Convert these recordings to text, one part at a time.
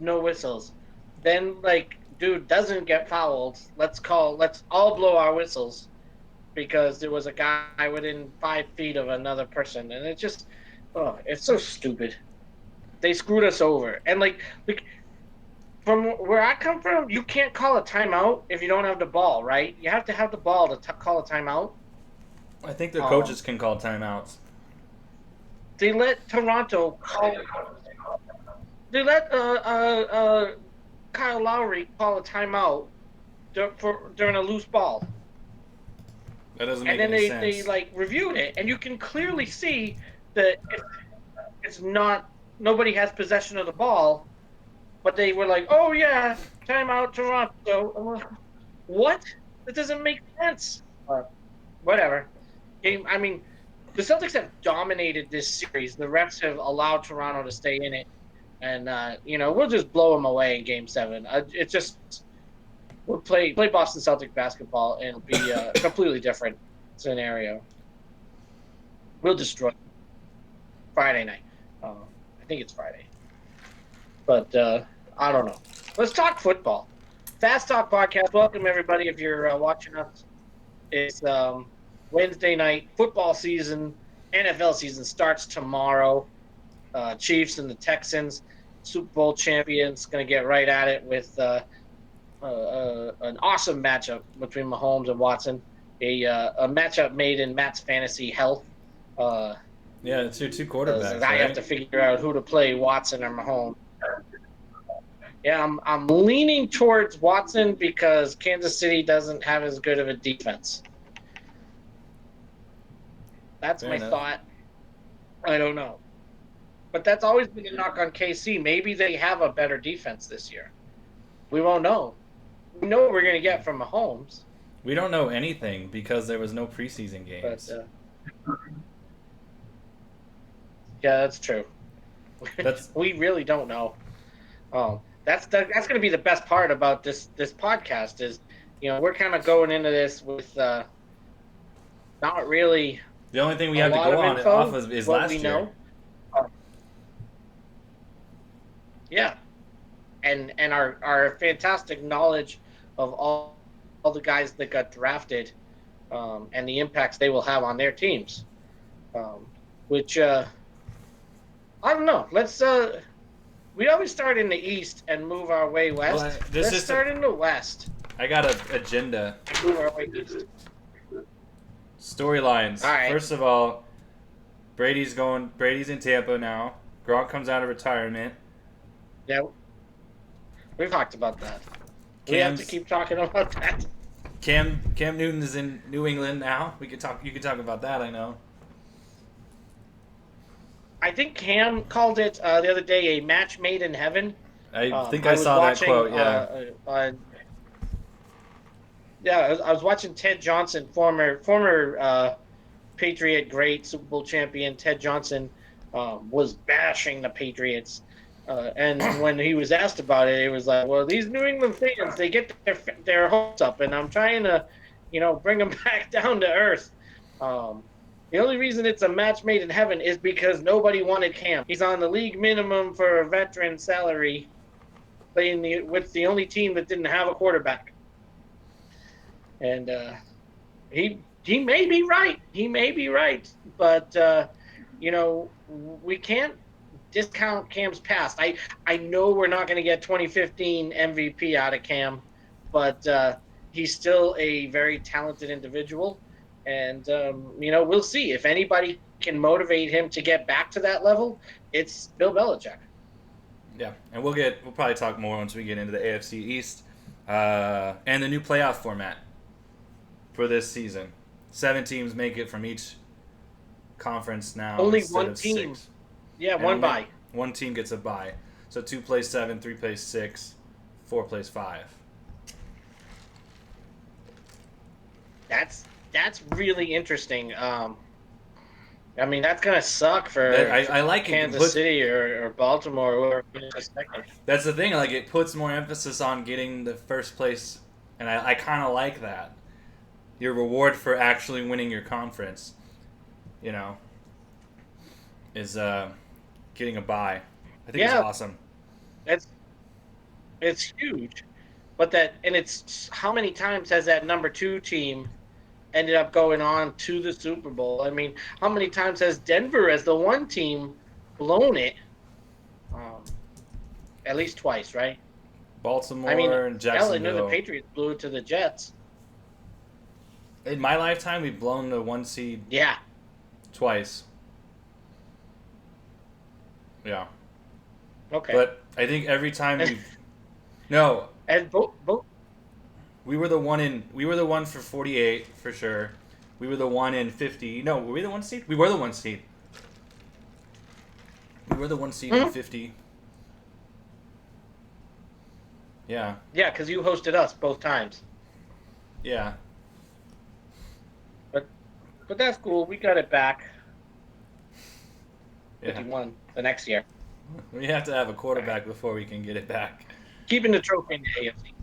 no whistles. Then like, dude doesn't get fouled. Let's all blow our whistles because there was a guy within 5 feet of another person, and it just, oh, it's so stupid. They screwed us over, and like from where I come from, you can't call a timeout if you don't have the ball, right? You have to have the ball to call a timeout. I think the Um, coaches can call timeouts. they let Toronto call. They let Kyle Lowry call a timeout during a loose ball, That doesn't and make then any they sense. like reviewed it, and you can clearly see that it's not nobody has possession of the ball, but they were like, "Oh yeah, timeout Toronto." I'm like, what? That doesn't make sense. Whatever. Game. I mean, the Celtics have dominated this series. The refs have allowed Toronto to stay in it, and we'll just blow them away in Game 7. It's just we'll play Boston Celtic basketball, and it'll be a completely different scenario. We'll destroy them. Friday night. I think it's Friday, but I don't know. Let's talk football. Fast Talk Podcast. Welcome everybody. If you're watching us, it's Wednesday night. Football season, NFL season starts tomorrow. Chiefs and the Texans, Super Bowl champions, going to get right at it with an awesome matchup between Mahomes and Watson. A matchup made in Matt's fantasy health. Uh, Yeah, it's your two because quarterbacks, I have to right? figure out who to play, Watson or Mahomes. Yeah, I'm leaning towards Watson because Kansas City doesn't have as good of a defense. That's Fair my enough. thought. I don't know. But that's always been a knock on KC. Maybe they have a better defense this year. We won't know. We know what we're going to get from Mahomes, We don't know anything because there was no preseason but games. yeah, that's true. That's We really don't know. That's going to be the best part about this podcast is, we're kind of going into this with not really the only thing we a have to lot go of on off info, of is what we last year. know. Uh, yeah, and our fantastic knowledge of all the guys that got drafted, and the impacts they will have on their teams. Which I don't know. We always start in the east and move our way Well, west. this Let's is a, start in the west I got an agenda. and move our way east. All Storylines. right. First of all, Brady's in Tampa now. Gronk comes out of retirement. Yeah, we've talked about that. We have to Cam's keep talking about that. Cam Newton is in New England now. We could talk. You could talk about that. I know. I think Cam called it the other day a match made in heaven. I think I I was saw that watching quote. Yeah. yeah, I was watching Ted Johnson, former Patriot great Super Bowl champion Ted Johnson, was bashing the Patriots. And when he was asked about it, he was like, "Well, these New England fans, they get their hopes up, and I'm trying to, bring them back down to earth." Um, the only reason it's a match made in heaven is because nobody wanted Cam. He's on the league minimum for a veteran salary, playing with the only team that didn't have a quarterback, and he may be right. He may be right, but we can't discount Cam's past. I know we're not going to get 2015 MVP out of Cam, but he's still a very talented individual, and we'll see if anybody can motivate him to get back to that level. It's Bill Belichick. Yeah, and we'll probably talk more once we get into the AFC East and the new playoff format for this season. 7 teams make it from each conference now Only instead one of team, 6, yeah, and one only bye. one team gets a bye. So 2 plays 7, 3 plays 6, 4 plays 5. That's really interesting. I mean, that's gonna suck for I like it. Kansas City or Baltimore or second. That's the thing. Like it puts more emphasis on getting the first place, and I kind of like that. Your reward for actually winning your conference, you know, is getting a bye. I think it's Yeah, awesome. that's It's huge. But it's how many times has that number two team ended up going on to the Super Bowl? I mean, how many times has Denver as the one team blown it? Um, at least twice, right? I mean, Baltimore and hell, I know the Jacksonville. Patriots blew it to the Jets. In my lifetime, we've blown the one seed Yeah. twice. Yeah, Okay. but I think every time we've no, And both. we were the one for 48 for sure. We were the one in 50. No, were we the one seed? We were the one seed. We were the one seed in Hmm? 50. Yeah, Yeah, because you hosted us both times. yeah, But but that's cool. We got it back. yeah. 51 the next year. We have to have a quarterback before we can get it back. Keeping the trophy in the AFC.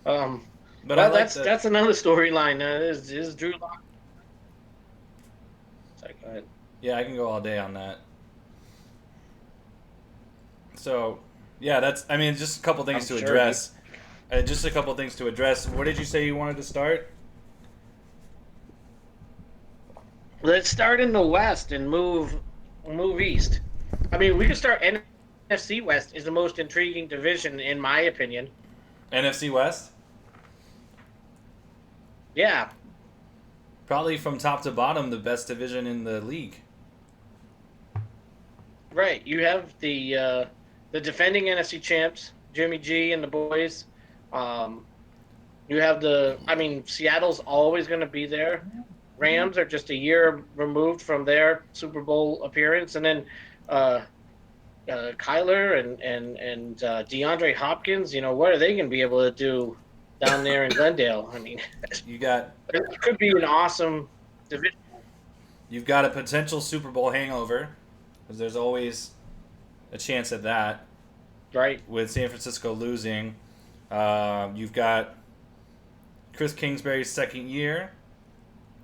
Um, But I well, like that's that. that's another storyline. Is Drew Lock? Sorry, go ahead. Yeah, I can go all day on that. So, yeah, that's. I mean, just a couple things I'm to sure. address. Just a couple things to address. What did you say you wanted to start? Let's start in the West and move east. I mean, we can start NFC West is the most intriguing division in my opinion. NFC West. Yeah, Probably from top to bottom, the best division in the league. right. You have the defending NFC champs, Jimmy G and the boys. Um, you have I mean, Seattle's always going to be there. Rams are just a year removed from their Super Bowl appearance, and then uh, Kyler and DeAndre Hopkins. You know, what are they going to be able to do down there in Glendale? I mean, You got it could be an awesome division, you've got a potential Super Bowl hangover because there's always a chance at that right? with San Francisco losing. You've got Chris Kingsbury's second year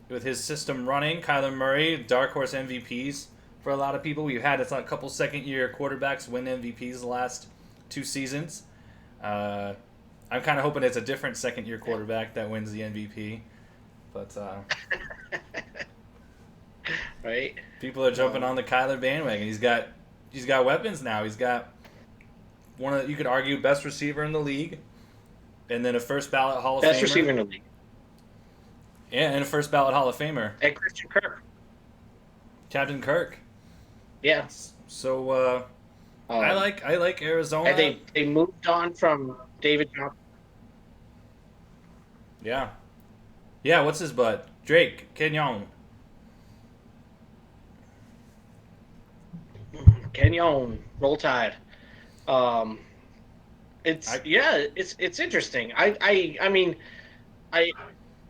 with his system running. Kyler Murray, dark horse MVPs for a lot of people. We've had a couple second year quarterbacks win MVPs the last 2 seasons. Uh, I'm kind of hoping it's a different second year quarterback that wins the MVP. But Right? people are jumping Um, on the Kyler bandwagon. He's got weapons now. He's got one of the, you could argue best receiver in the league, and then a first ballot Hall of Best receiver Famer. in the league, Yeah, and a first ballot Hall of Famer, and Christian Kirk. Captain Kirk. Yeah. So Um, I like and Arizona. they moved on from David Johnson. Yeah, yeah. What's his butt? Drake Kenyon. Kenyon, Roll Tide. Um, I it's interesting. I mean, I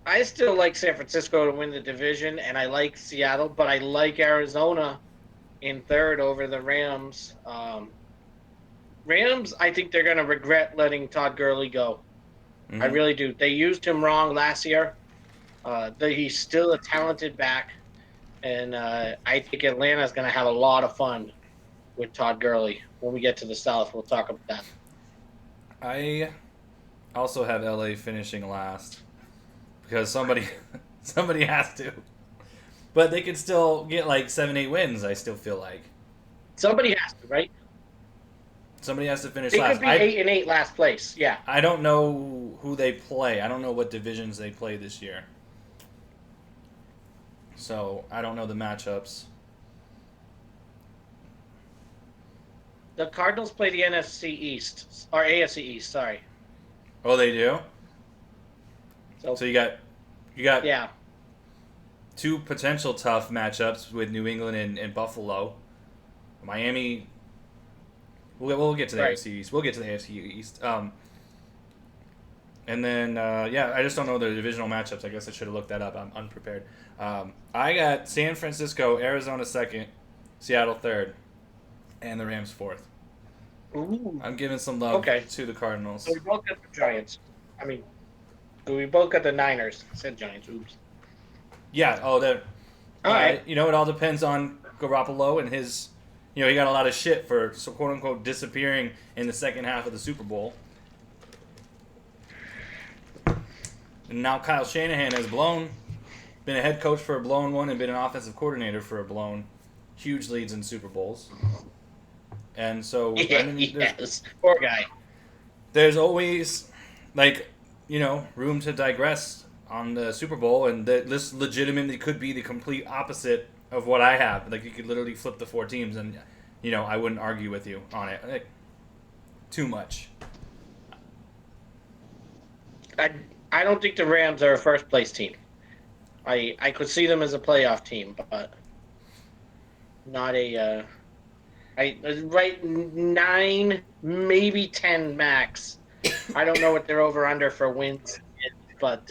I still like San Francisco to win the division, and I like Seattle, but I like Arizona in third over the Rams. Rams, I think they're going to regret letting Todd Gurley go. I mm-hmm. really do. They used him wrong last year. He's still a talented back, and I think Atlanta's going to have a lot of fun with Todd Gurley. When we get to the South, we'll talk about that. I also have LA finishing last because somebody has to. But they could still get like 7-8 wins. I still feel like Somebody has to, right? somebody has to finish It last. could be 8-8 last place. Yeah. I don't know who they play. I don't know what divisions they play this year. So I don't know the matchups. The Cardinals play the NFC East or AFC East. Sorry. Oh, they do. So So you got yeah, two potential tough matchups with New England and Buffalo. Miami. We'll get to the right. AFC East. We'll get to the AFC East. And then yeah, I just don't know the divisional matchups. I guess I should have looked that up. I'm unprepared. I got San Francisco, Arizona second, Seattle third, and the Rams fourth. Ooh. I'm giving some love Okay. to the Cardinals. So we both got the Giants. I mean, we both got the Niners. I said Giants. Oops. Yeah. Oh, that. All right. It all depends on Garoppolo and his, he got a lot of shit for so quote unquote disappearing in the second half of the Super Bowl. And now Kyle Shanahan has been a head coach for a blown one and been an offensive coordinator for a blown huge leads in Super Bowls. And so, I mean, Yes, poor guy. there's always, like, room to digress on the Super Bowl, and this legitimately could be the complete opposite of what I have. Like, you could literally flip the four teams, and, I wouldn't argue with you on it. Like, too much. I don't think the Rams are a first place team. I could see them as a playoff team, but not a. I right 9, maybe 10 max. I don't know what they're over under for wins, but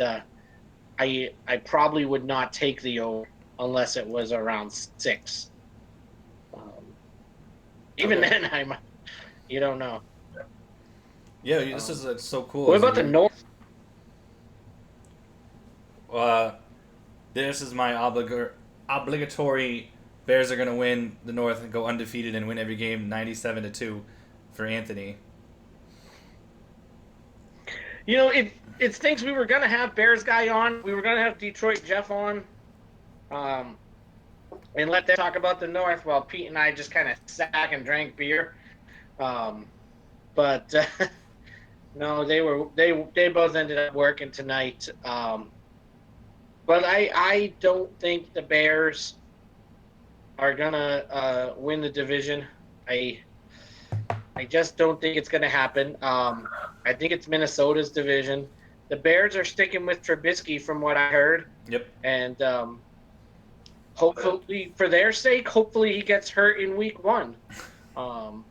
I probably would not take the over unless it was around 6. Even Okay. then, you don't know. Yeah, this is so cool. What about the North? This is my obligatory. Bears are gonna win the North and go undefeated and win every game, 97-2, for Anthony. It stinks. We were gonna have Bears guy on. We were gonna have Detroit Jeff on, and let them talk about the North while Pete and I just kind of sat and drank beer. But no, they both ended up working tonight. But I don't think the Bears are gonna win the division. I just don't think it's gonna happen. I think it's Minnesota's division. The Bears are sticking with Trubisky, from what I heard. Yep. And hopefully, for their sake, hopefully he gets hurt in week 1. I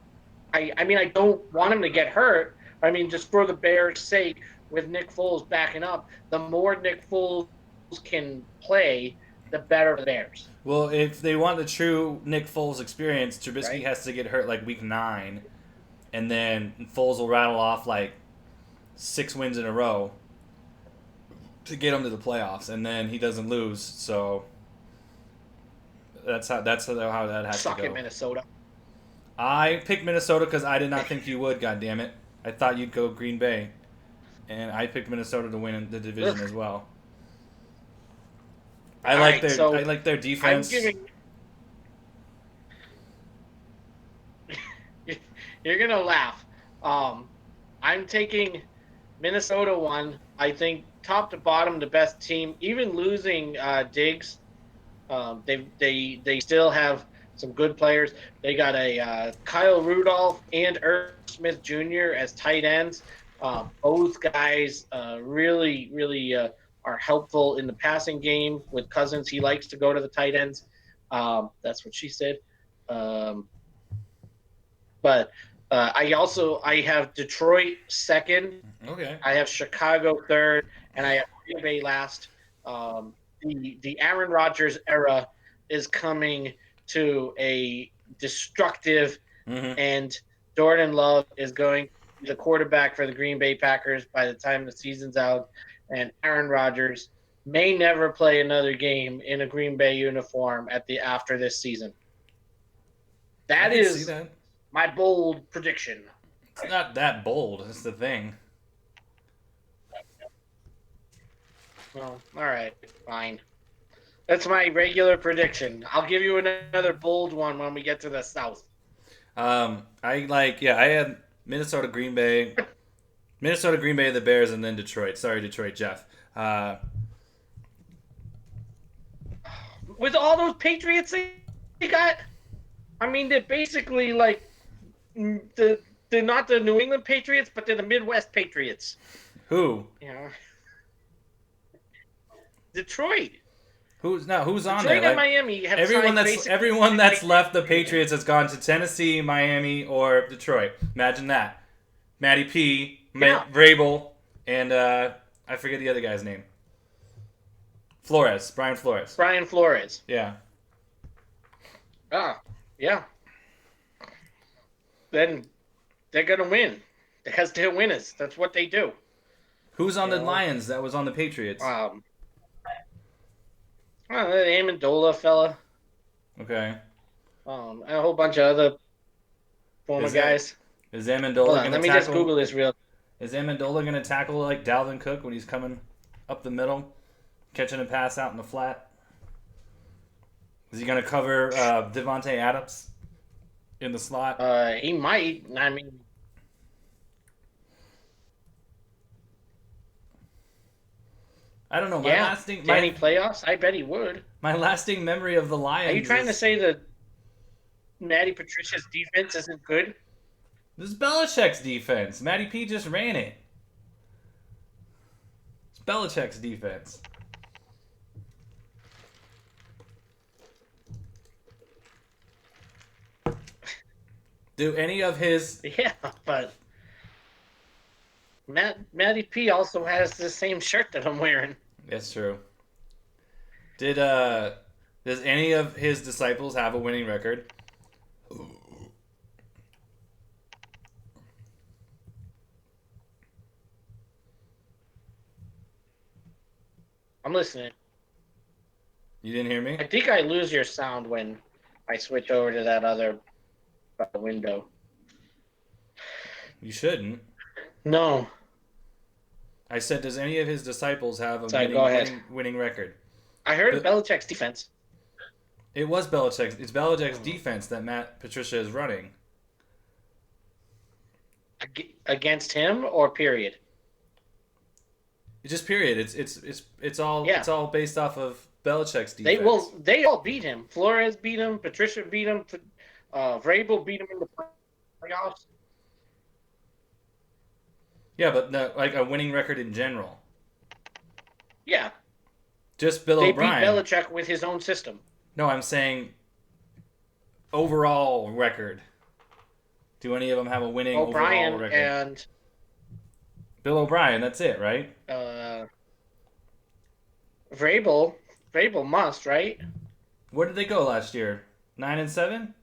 mean, I don't want him to get hurt. I mean, just for the Bears' sake, with Nick Foles backing up, the more Nick Foles can play, the better for the Bears. Well, if they want the true Nick Foles experience, Trubisky Right. has to get hurt like week 9, and then Foles will rattle off like 6 wins in a row to get him to the playoffs, and then he doesn't lose. So that's how that has Suck to go. it, Minnesota. I picked Minnesota because I did not think you would. God damn it! I thought you'd go Green Bay, and I picked Minnesota to win the division as well. I like their defense. You're gonna laugh. I'm taking Minnesota 1. I think top to bottom the best team. Even losing Diggs, they still have some good players. They got a Kyle Rudolph and Irv Smith Jr. as tight ends. Both guys really are helpful in the passing game with Cousins. He likes to go to the tight ends. That's what she said. But I have Detroit 2nd. Okay. I have Chicago 3rd, and I have Green Bay last. The Aaron Rodgers era is coming to a destructive end. Jordan Love is going to be the quarterback for the Green Bay Packers by the time the season's out, and Aaron Rodgers may never play another game in a Green Bay uniform after this season. That is my bold prediction. It's not that bold. That's the thing. Well, all right, fine. That's my regular prediction. I'll give you another bold one when we get to the South. I had Minnesota, Green Bay, the Bears, and then Detroit. Sorry, Detroit, Jeff. With all those Patriots they got, I mean, they're basically like they're not the New England Patriots, but they're the Midwest Patriots. Who? Detroit. Who's on Detroit there? and Miami have everyone that's left the Patriots has gone to Tennessee, Miami, or Detroit. Imagine that. Matty P, Vrabel, and I forget the other guy's name. Brian Flores. Yeah. Yeah. Then they're gonna win because they're winners. That's what they do. Who's on the Lions that was on the Patriots? The Amendola fella. Okay. and a whole bunch of other former Is that guys. is Hold Amendola on, gonna let me just tackle? Google this real. Is Amendola gonna tackle like Dalvin Cook when he's coming up the middle, catching a pass out in the flat? Is he gonna cover Devontae Adams in the slot? He might. I mean, I don't know. yeah. Danny playoffs. I bet he would. My lasting memory of the Are you Lions trying to is say that Matty Patricia's defense isn't good? this is Belichick's defense. Matty P just ran it. It's Belichick's defense. Do any of his Yeah, but Matty P also has the same shirt that I'm wearing. That's true. Did does any of his disciples have a winning record? I'm listening. You didn't hear I me? think I lose your sound when I switch over to that other window. You shouldn't. No. I said, does any of his disciples have a Sorry, go ahead. winning record? I heard But Belichick's defense. it was Belichick's. It's Belichick's defense that Matt Patricia is running. Against him or period? It's just period. It's all Yeah. it's all based off of Belichick's They defense. will. They all beat him. Flores beat him. Patricia beat him. Vrabel beat him in the playoffs. Yeah, but no, like a winning record in general. Yeah, Just Bill they beat O'Brien. Belichick with his own system. No, I'm saying overall record. Do any of them have a winning overall O'Brien record? and Bill O'Brien, that's it, right? Vrabel. Vrabel must, right? Where did they go last year? 9-7?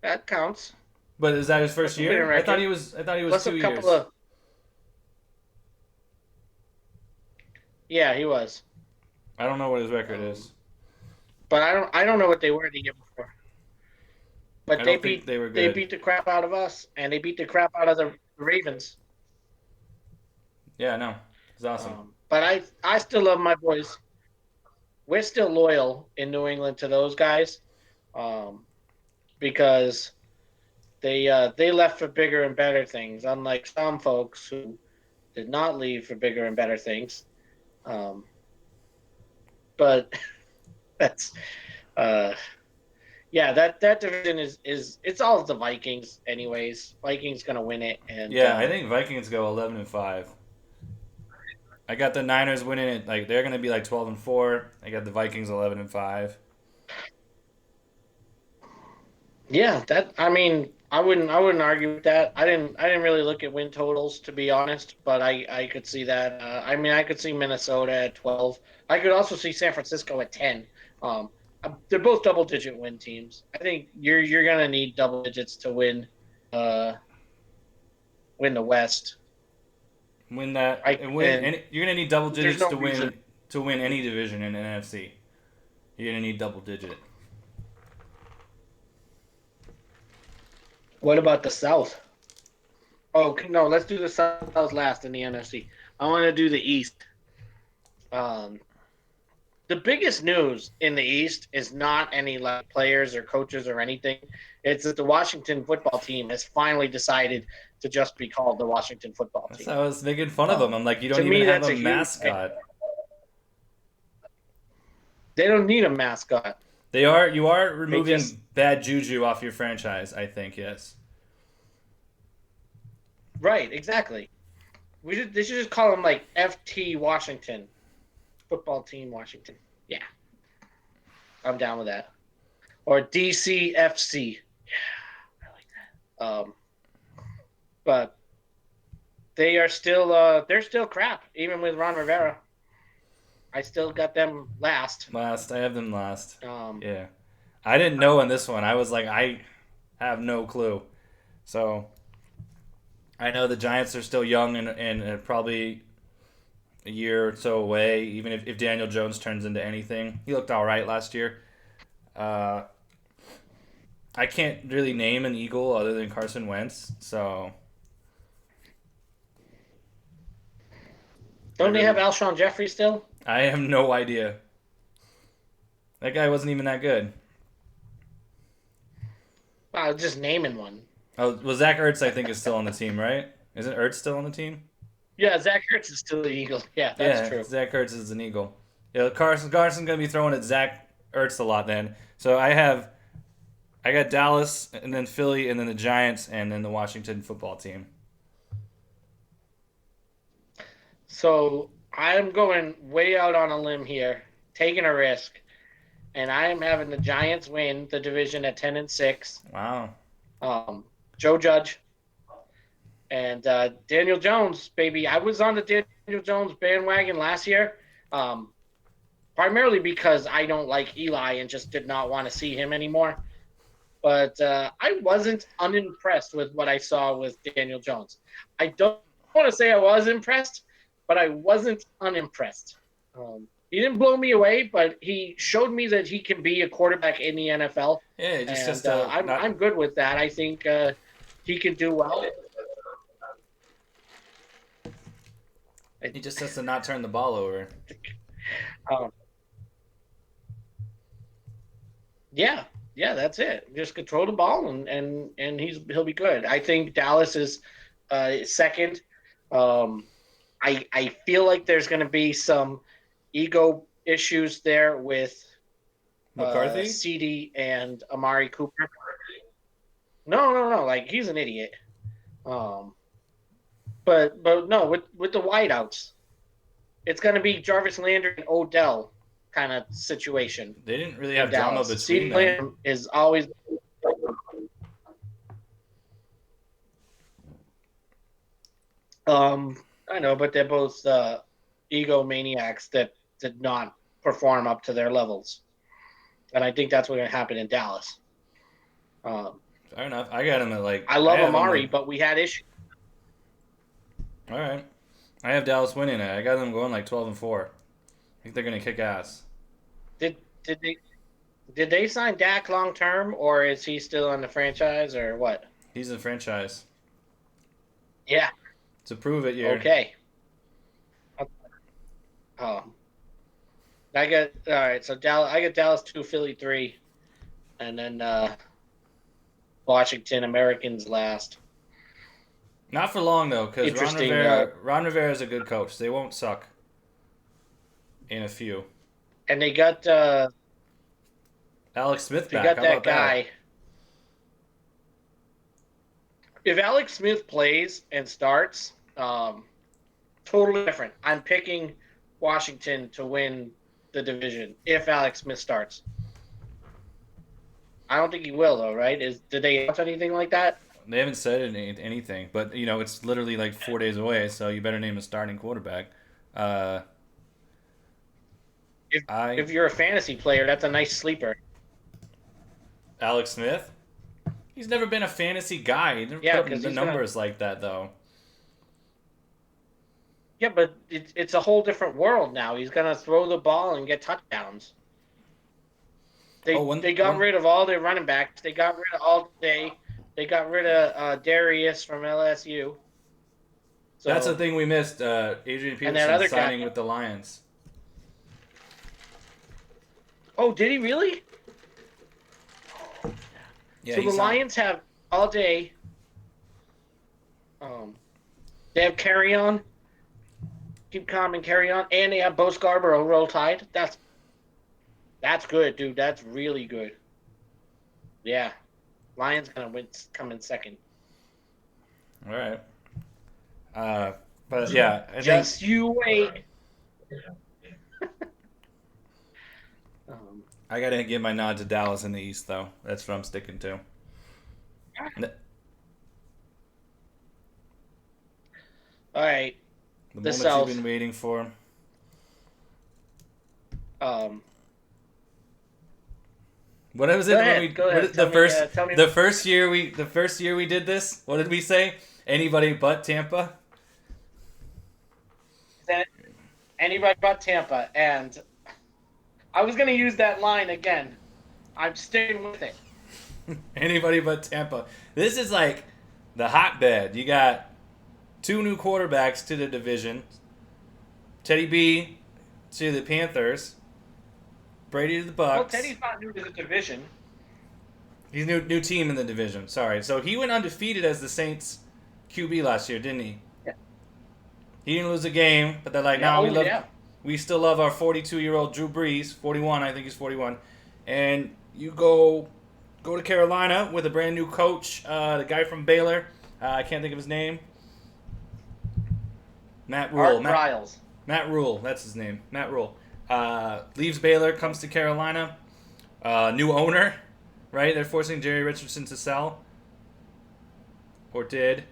That counts. But is that his first That's a winning year? record. I thought he was Plus a 2 years. couple of. Yeah, he was. I don't know what his record is. But I don't know what they were the year before. But I they don't think beat they were they good. beat the crap out of us, and they beat the crap out of the Ravens. Yeah, no. It's awesome. But I still love my boys. We're still loyal in New England to those guys, because they left for bigger and better things. Unlike some folks who did not leave for bigger and better things. But that's yeah, that division is it's all the Vikings anyways. Vikings gonna win it, and Yeah, I think Vikings go 11-5. I got the Niners winning it. Like they're gonna be like 12-4. I got the Vikings 11-5. yeah, that I mean I wouldn't argue with that. I didn't really look at win totals to be honest, but I could see that. I mean I could see Minnesota at 12. I could also see San Francisco at 10. Um, they're both double digit win teams. I think you're gonna need double digits to uh win the West. Win that I and win. and And you're gonna need double there's digits no reason. to win any division in NFC. You're gonna need double digit. What about the South? Oh no, let's do the South last in the NFC. I want to do the East. Um, the biggest news in the East is not any like players or coaches or anything. It's that the Washington football team has finally decided to just be called the Washington football That's team. how I was making fun of them. I'm like, you To don't even me, have that's a a huge. mascot. They don't need a mascot. You are They removing just bad juju off your franchise. I think yes. right, exactly. They should just call them like FT Washington, football team Washington. Yeah, I'm down with that. Or DCFC. Yeah, I like that. But they're still crap even with Ron Rivera. I still got them last. Last, I have them last. Um, Yeah, I didn't know on this one. I was like, I have no clue. So I know the Giants are still young and probably a year or so away. Even if Daniel Jones turns into anything, he looked all right last year. Uh, I can't really name an Eagle other than Carson Wentz, so Don't they have Alshon Jeffrey still? I have no idea. That guy wasn't even that good. Wow, just naming one. Oh, well, Zach Ertz, I think, is still on the team, right? Isn't Ertz still on the team? Yeah, Zach Ertz is still the Eagle. Yeah, that's Yeah, true. Zach Ertz is an Eagle. Yeah, Carson's gonna be throwing at Zach Ertz a lot then. So I got Dallas and then Philly and then the Giants and then the Washington football team. So I'm going way out on a limb here, taking a risk, and I am having the Giants win the division at 10-6. Wow. Joe Judge and Daniel Jones, baby. I was on the Daniel Jones bandwagon last year, primarily because I don't like Eli and just did not want to see him anymore. But I wasn't unimpressed with what I saw with Daniel Jones. I don't want to say I was impressed, but I wasn't unimpressed. He didn't blow me away, but he showed me that he can be a quarterback in the NFL. Yeah, it just has And to not. I'm good with that. I think he can do well. He just has to not turn the ball over. Um, yeah, yeah, that's it. Just control the ball, and he'll be good. I think Dallas is second. I feel like there's going to be some ego issues there with McCarthy? CD and Amari Cooper. No. Like he's an idiot. Um, but no, with the wideouts, it's going to be Jarvis Landry and Odell kind of situation. They didn't really have drama Dallas. between CeeDee them. Lamb is always. I know, but they're both egomaniacs that did not perform up to their levels, and I think that's what's going to happen in Dallas. Fair enough. I got him at like. I love have him Amari, like, but we had issues. all right. I have Dallas winning it. I got them going like 12-4. I think they're gonna kick ass. Did they sign Dak long term, or is he still on the franchise, or what? He's in franchise. Yeah. To prove it year. Okay. I got all right. So Dallas, I got Dallas 2, Philly 3, and then Washington Americans last. Not for long though, because Interesting, Ron Rivera is a good coach. They won't suck. In a few. And they got Alex Smith they back. got How that about guy. that? If Alex Smith plays and starts, totally different. I'm picking Washington to win the division if Alex Smith starts. I don't think he will, though, right? Did they announce anything like that? They haven't said anything, but you know it's literally like 4 days away, so you better name a starting quarterback. If you're a fantasy player, that's a nice sleeper. Alex Smith, he's never been a fantasy guy. He never Yeah, put up the numbers like that though. Yeah, but it's a whole different world now. He's gonna throw the ball and get touchdowns. They got rid of all their running backs. They got rid of all day. They got rid of Darius from LSU. So, that's the thing we missed. Adrian Peterson signing with the Lions. Oh, did he really? Yeah, so the Lions have all day. They have carry on. Keep calm and carry on, and they have Bo Scarborough roll tide. That's good, dude. That's really good. Yeah, Lions gonna come in second. All right. But yeah, you wait. I gotta give my nod to Dallas in the East, though. That's what I'm sticking to. All right. The moment South. You've been waiting for. What was it when we the first year we did this? What did we say? Anybody but Tampa? Anybody but Tampa, and I was gonna use that line again. I'm sticking with it. Anybody but Tampa. This is like the hotbed. You got two new quarterbacks to the division. Teddy B to the Panthers. Brady to the Well, Bucks. Teddy's not new to the division. He's new team in the division. Sorry. So he went undefeated as the Saints QB last year, didn't he? Yeah. He didn't lose a game, but they're like, Yeah, no, yeah. we still love our 42-year-old Drew Brees, 41, I think he's 41. And you go to Carolina with a brand new coach, the guy from Baylor. I can't think of his name. Matt Rule. Matt Rule, that's his name. Matt Rule. Leaves Baylor, comes to Carolina. New owner, right? They're forcing Jerry Richardson to sell. Or did.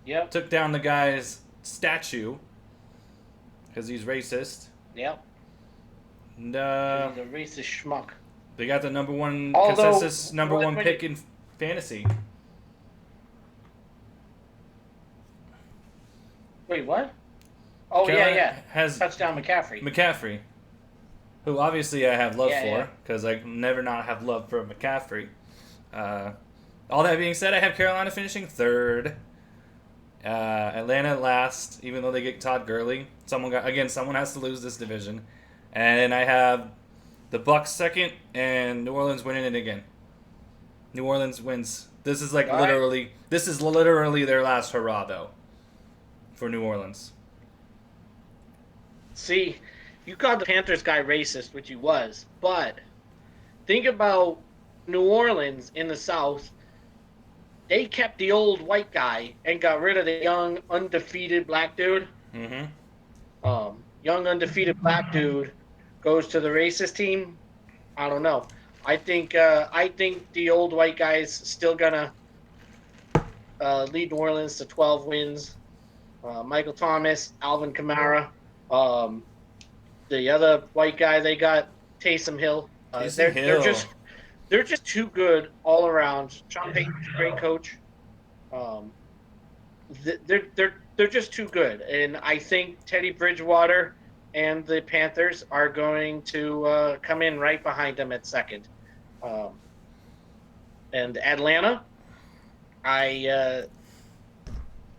Yep. Took down the guy's statue because he's racist. Yep. And He's a racist schmuck. they got the number one consensus number one pick in fantasy. Wait, what? Oh, Carolina yeah. has Touchdown McCaffrey, who obviously I have love Yeah, for because I can never not have love for McCaffrey. All that being said, I have Carolina finishing third. Atlanta last, even though they get Todd Gurley. Someone has to lose this division, and I have the Bucks second, and New Orleans winning it again. New Orleans wins. This is like This is literally their last hurrah, though, for New Orleans. See, you called the Panthers guy racist, which he was, but think about New Orleans in the South. They kept the old white guy and got rid of the young, undefeated black dude. Mm-hmm. Young, undefeated black dude goes to the racist team. I don't know. I think the old white guy's still gonna lead New Orleans to 12 wins. Michael Thomas, Alvin Kamara, the other white guy they got, Taysom Hill. They're just too good all around. Sean Payton's a great coach. They're just too good, and I think Teddy Bridgewater and the Panthers are going to come in right behind them at second. And Atlanta, I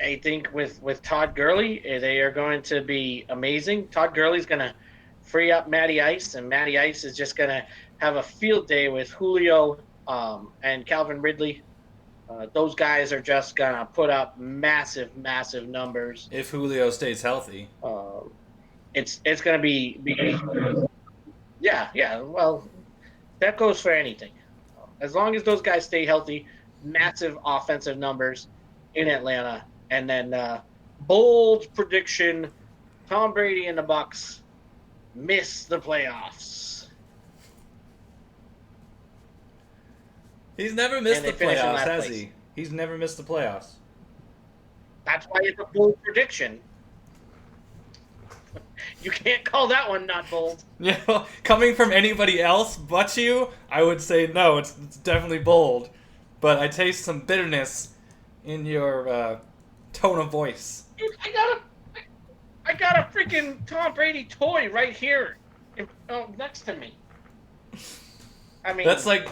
think with Todd Gurley, they are going to be amazing. Todd Gurley's going to free up Matty Ice, and Matty Ice is just going to have a field day with Julio and Calvin Ridley. Those guys are just going to put up massive, massive numbers. If Julio stays healthy. It's going to be yeah. Well, that goes for anything. As long as those guys stay healthy, massive offensive numbers in Atlanta. And then bold prediction, Tom Brady and the Bucks miss the playoffs. He's never missed the playoffs, has place. he? He's never missed the playoffs. That's why it's a bold prediction. You can't call that one not bold. Yeah, well, coming from anybody else but you, I would say no, it's definitely bold. But I taste some bitterness in your tone of voice. Dude, I got a freaking Tom Brady toy right here, next to me. I mean, that's like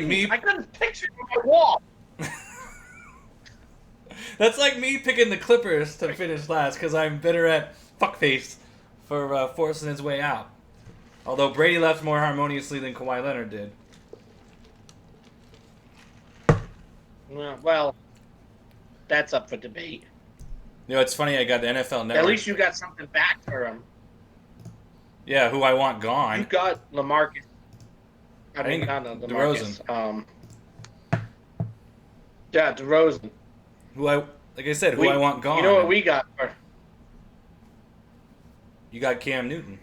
me. I got a picture on my wall. That's like me picking the Clippers to finish last because I'm bitter at fuckface for forcing his way out. Although Brady left more harmoniously than Kawhi Leonard did. Well, that's up for debate. You know, it's funny. I got the NFL Network. At least you got something back for him. Yeah, who I want gone. You got LaMarcus. I mean, not DeRozan. Yeah, DeRozan. Who I want gone. You know what we got for? You got Cam Newton.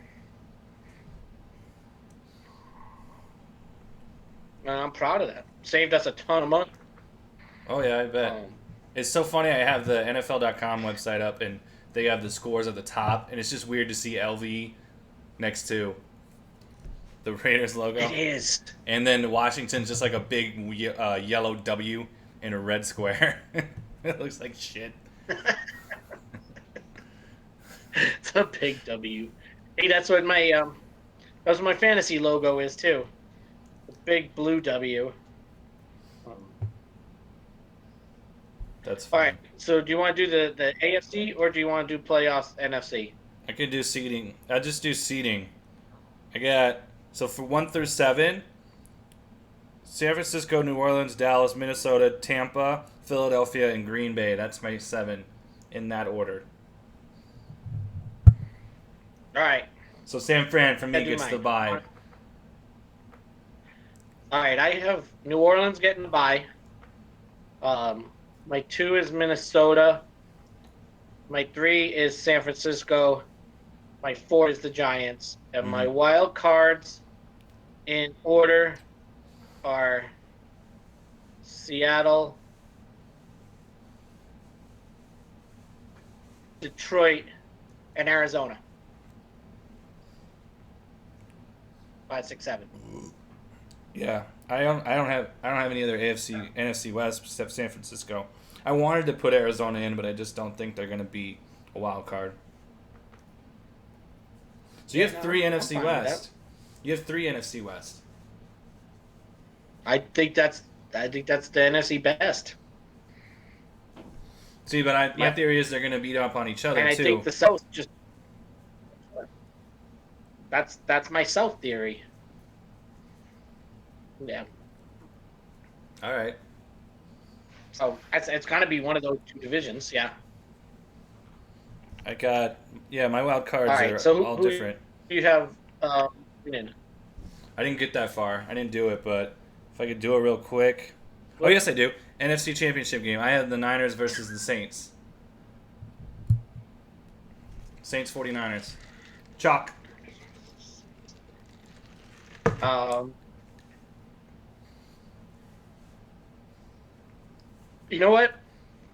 Man, I'm proud of that. Saved us a ton of money. Oh yeah, I bet. It's so funny. I have the NFL.com website up, and they have the scores at the top, and it's just weird to see LV next to the Raiders logo. It is. And then Washington's just like a big yellow W in a red square. It looks like shit. It's a big W. Hey, that's what my fantasy logo is too. a big blue W. Um, That's all fine. right. So do you want to do the AFC or do you want to do playoffs NFC? I can do seeding. I just do seeding. I got so for 1 through 7, San Francisco, New Orleans, Dallas, Minnesota, Tampa, Philadelphia, and Green Bay. That's my 7 in that order. All right. So San Fran for I me do gets the mine. bye. All right. I have New Orleans getting the bye. My 2 is Minnesota. My 3 is San Francisco. My 4 is the Giants. And Mm-hmm. my wild cards in order are Seattle, Detroit, and Arizona. 5, 6, 7. Yeah, I don't have any other AFC NFC West except San Francisco. I wanted to put Arizona in, but I just don't think they're going to be a wild card. So you Yeah, have no, three I'm NFC fine with that. West. You have 3 NFC West. I think that's the NFC best. See, but my Yep. theory is they're going to beat up on each And other I think too. the South just that's my South theory. Yeah. All right. So it's gonna be one of those two divisions. Yeah. I got my wild All cards right. are So all who different. you have in? I didn't get that far. I didn't do it, but if I could do it real quick. Oh yes, I do. NFC Championship game. I have the Niners versus the Saints. Saints 49ers. Chalk. Um, you know what?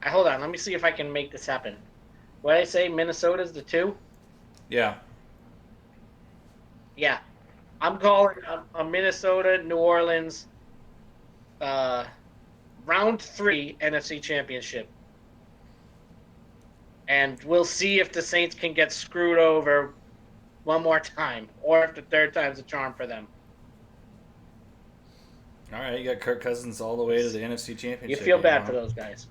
Hold on. Let me see if I can make this happen. What did I say? Minnesota's the 2. Yeah. Yeah. I'm calling a Minnesota, New Orleans, uh, round 3 NFC Championship, and we'll see if the Saints can get screwed over one more time, or if the third time's a charm for them. All right, you got Kirk Cousins all the way to the NFC You Championship feel game, bad huh? for those guys.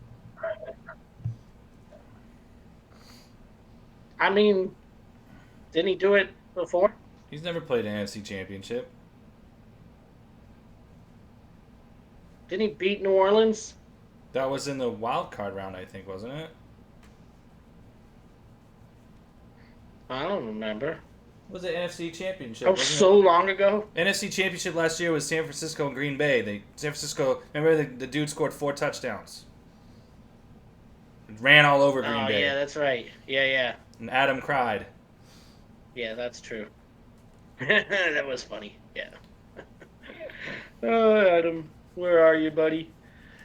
I mean, didn't he do it before? He's never played an NFC Championship. Didn't he beat New Orleans? That was in the wild card round, I think, wasn't it? I don't remember. Was it NFC Championship? That was Wasn't so long ago. it? NFC Championship last year was San Francisco and Green Bay. San Francisco. Remember the dude scored 4 touchdowns. Ran all over Green Oh Bay, yeah, that's right. Yeah. and Adam cried. Yeah, that's true. That was funny. Yeah. Oh, Adam, where are you, buddy?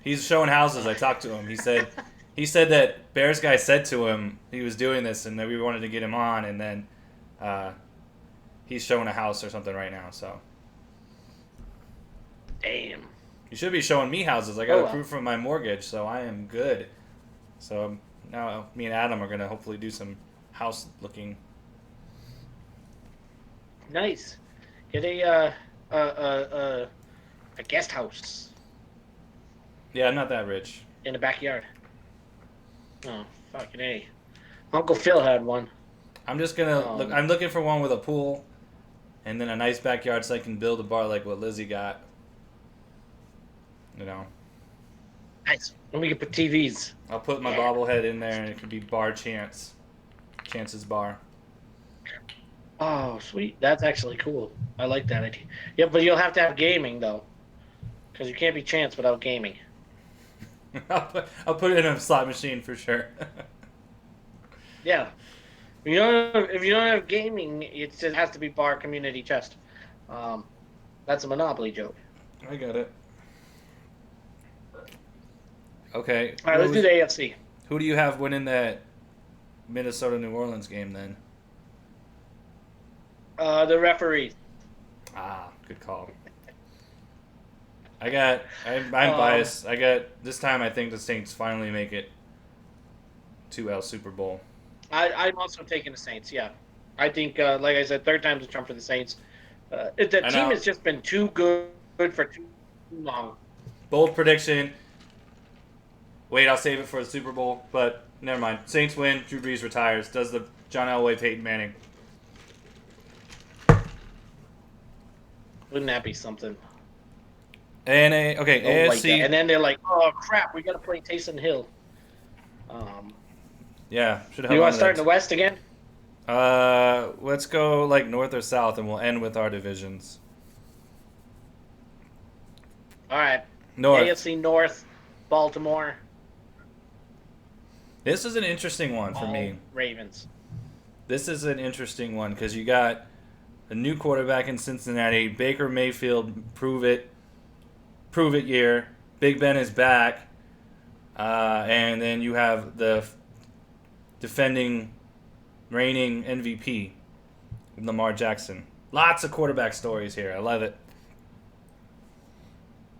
He's showing houses. I talked to him. He said that Bears guy said to him he was doing this and that we wanted to get him on, and then he's showing a house or something right now. So Damn. you should be showing me houses. I got Oh, well. approved from my mortgage, so I am good. So now me and Adam are gonna hopefully do some house looking. Nice. Get a guest house Yeah, I'm not that rich. in the backyard. Oh, fucking A. Uncle Phil had one. I'm just gonna look. I'm looking for one with a pool, and then a nice backyard so I can build a bar like what Lizzie got. You know, Nice. And we can put TVs. I'll put my bobblehead in there, and it could be Bar Chance's bar. Oh, sweet. That's actually cool. I like that idea. Yeah, but you'll have to have gaming, though. Because you can't be Chance without gaming. I'll put it in a slot machine for sure. Yeah. If you don't have gaming, it just has to be bar community chest. That's a Monopoly joke. I got it. Okay. All right, let's do the AFC. Who do you have winning that Minnesota New Orleans game then? The referee. Ah, good call. I'm biased. This time I think the Saints finally make it to El Super Bowl. I'm also taking the Saints, yeah. I think, like I said, third time's a charm for the Saints. The I team know. has just been too good good for too long. Bold prediction. Wait, I'll save it for the Super Bowl, but never mind. Saints win. Drew Brees retires. Does the John Elway Peyton Manning? Wouldn't that be something? Okay, Oh, like AFC. that. And then they're like, "Oh crap, we got to play Taysom Hill." Yeah, should have Do you held want on to to start in the that. West again? Let's go like north or south, and we'll end with our divisions. All right. North. AFC North, Baltimore, This is an interesting one for all me. Ravens. This is an interesting one because you got a new quarterback in Cincinnati, Baker Mayfield, prove it year. Big Ben is back, and then you have the defending, reigning MVP, Lamar Jackson. Lots of quarterback stories here. I love it.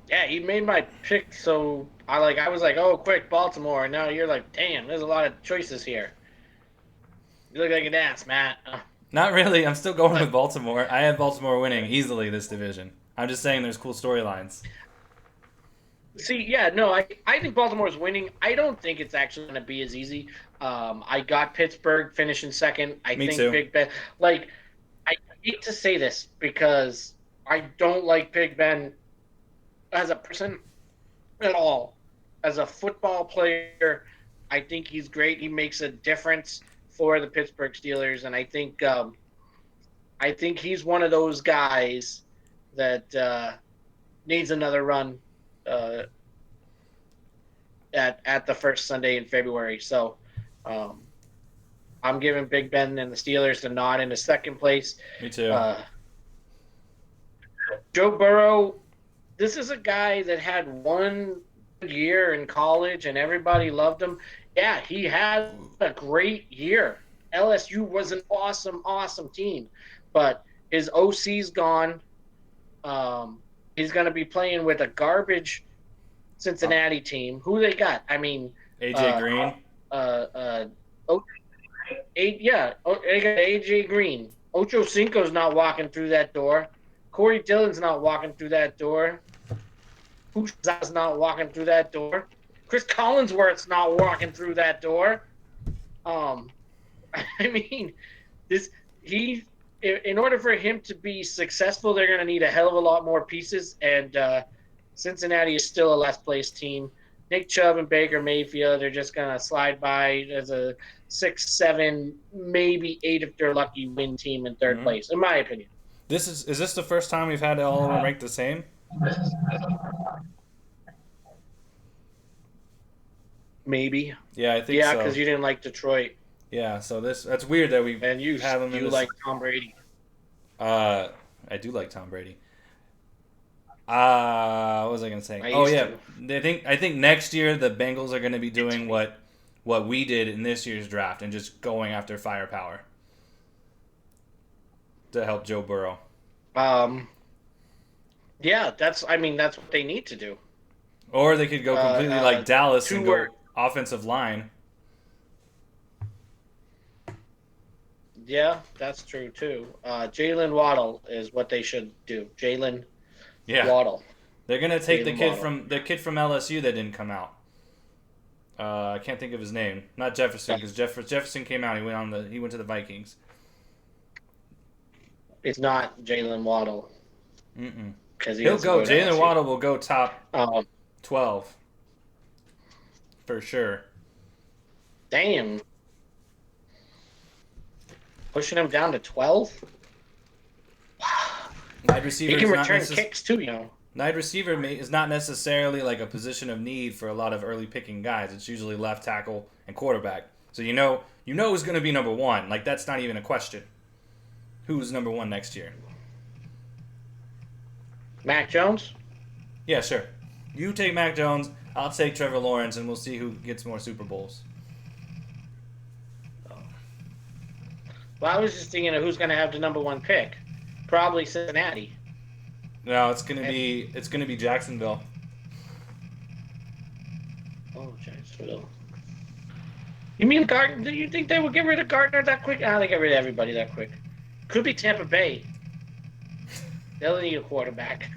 Yeah, you made my pick, so I was like, "Oh, quick, Baltimore." And now you're like, "Damn, there's a lot of choices here." You look like an ass, Matt. Not really. I'm still going with But Baltimore. I have Baltimore winning easily this division. I'm just saying there's cool storylines. see, yeah, no, I think Baltimore's winning. I don't think it's actually going to be as easy. I got Pittsburgh finishing second. I Me think too. Big Ben. Like, I hate to say this because I don't like Big Ben as a person at all. As a football player, I think he's great. He makes a difference for the Pittsburgh Steelers, and I think he's one of those guys that needs another run uh, at the first Sunday in February. So um, I'm giving Big Ben and the Steelers the nod in the second place. Me too. Uh, Joe Burrow, this is a guy that had one year in college and everybody loved him. Yeah, he had a great year. LSU was an awesome, awesome team, but his OC's gone. He's going to be playing with a garbage Cincinnati team. Who they got? I mean, AJ uh, Green. uh, oh, yeah, they got AJ Green. Ocho Cinco's not walking through that door. Corey Dillon's not walking through that door. Who's not walking through that door? Chris Collinsworth's not walking through that door. Um, I mean, this he in order for him to be successful, they're going to need a hell of a lot more pieces. And Cincinnati is still a last place team. Nick Chubb and Baker Mayfield are just going to slide by as a 6, 7, maybe 8 if they're lucky win team in 3rd place, in my opinion. Is this the first time we've had all of them ranked the same? Maybe. Yeah, I think Yeah, so. because you didn't like Detroit. Yeah, so that's weird that we And you have him in you this. like Tom Brady. I do like Tom Brady. What was I gonna say? I Oh used yeah, to. I think next year the Bengals are gonna be doing what we did in this year's draft and just going after firepower to help Joe Burrow. Um, yeah, that's what they need to do. Or they could go completely like Dallas Two and word. go offensive line. Yeah, that's true too. Jalen Waddle is what they should do. Jalen Yeah, Waddle. they're gonna take Jalen Waddle. the kid from LSU that didn't come out. I can't think of his name. Not Jefferson, because Jefferson came out. He went to the Vikings. It's not Jalen Waddle Mm-mm. because He'll go. to Jalen LSU. Waddle will go top Um, 12 for sure. damn, pushing him down to 12. Wide receiver He can is not return kicks too, wide receiver is not necessarily like a position of need for a lot of early picking guys. It's usually left tackle and quarterback. So you know who's going to be number one. Like that's not even a question. Who's number one next year? Mac Jones. Yeah, sure. You take Mac Jones. I'll take Trevor Lawrence, and we'll see who gets more Super Bowls. Well, I was just thinking of who's going to have the number 1 pick. Probably Cincinnati. No, it's gonna be Jacksonville. Oh, Jacksonville. You mean Gardner? Do you think they would get rid of Gardner that quick? They get rid of everybody that quick. Could be Tampa Bay. They'll need a quarterback.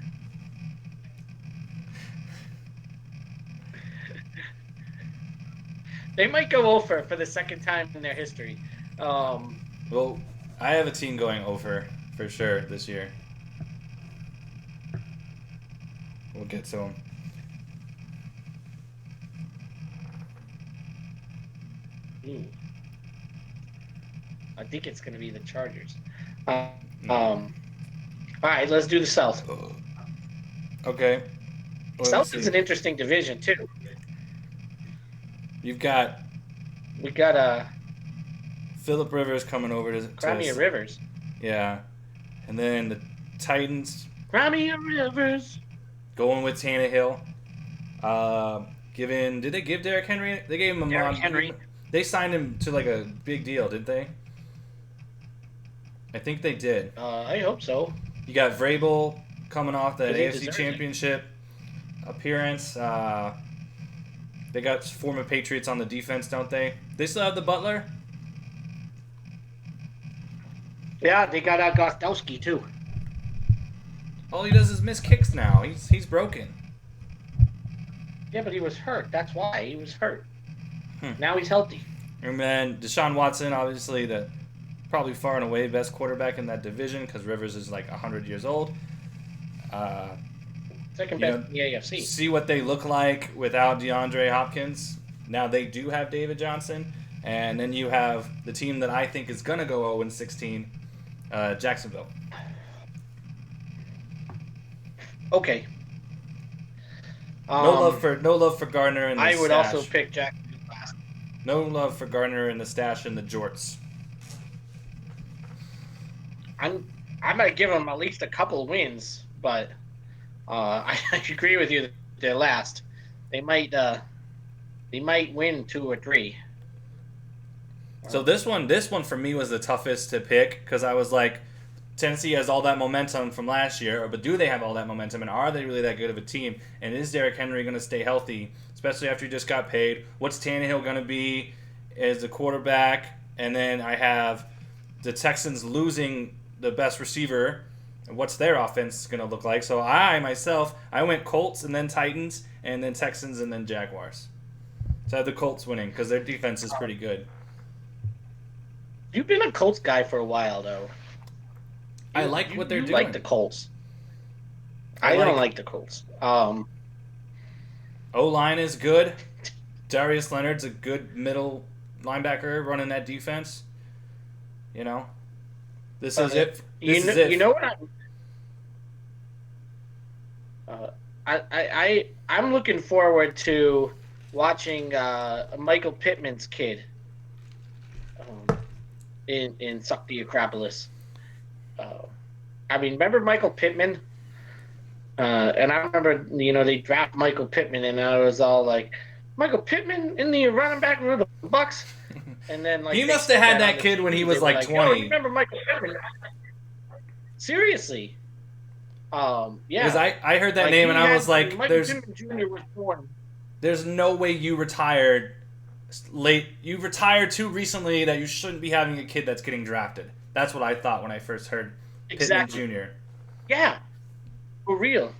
They might go over for the second time in their history. Um, Well, I have a team going over for sure this year. We'll get to them. ooh, I think it's going to be the Chargers. Um, No. all right, let's do the South. Okay. Let me South is see. an interesting division too. You've got We got Philip Rivers coming over Crimea Rivers. yeah, and then the Titans Crimea Rivers. going with Tannehill. Did they give Derrick Henry? They gave him a Derrick Henry. They signed him to like a big deal, did they? I think they did. I hope so. You got Vrabel coming off that Because he AFC deserves it. Championship appearance. They got former Patriots on the defense, don't they? They still have the Butler. Yeah, they got Gostowski too. All he does is miss kicks now. He's broken. Yeah, but he was hurt. That's why he was hurt. Hmm. Now he's healthy. And then Deshaun Watson, obviously the probably far and away best quarterback in that division because Rivers is like 100 years old. Second best in the AFC. See what they look like without DeAndre Hopkins. Now they do have David Johnson, and then you have the team that I think is gonna go 0-16, Jacksonville. Okay. No love for Gardner and the I would stash. also pick Jacksonville last. No love for Gardner and the stash and the jorts. I might give them at least a couple wins, but I agree with you. They're last. They might win 2 or 3. So this one for me was the toughest to pick because I was like, Tennessee has all that momentum from last year, but do they have all that momentum, and are they really that good of a team? And is Derrick Henry going to stay healthy, especially after he just got paid? What's Tannehill going to be as the quarterback? And then I have the Texans losing the best receiver. What's their offense going to look like? So I went Colts and then Titans and then Texans and then Jaguars. So I have the Colts winning because their defense is pretty good. You've been a Colts guy for a while, though. I like what they're you doing. like the Colts. I don't like the Colts. O-line is good. Darius Leonard's a good middle linebacker running that defense. You know, this is it. You know what I'm looking forward to watching Michael Pittman's kid in Suck the Acropolis. I mean, remember Michael Pittman? And I remember, they draft Michael Pittman, and I was all like, Michael Pittman in the running back for the Bucks? And then he must have had that kid when he was like 20. Oh, you remember Michael Pittman? Seriously. Yeah. Because I heard that name and I was like, Michael Pittman Jr. was born. There's no way you retired late. You retired too recently that you shouldn't be having a kid that's getting drafted. That's what I thought when I first heard Pittman Jr. Yeah, for real.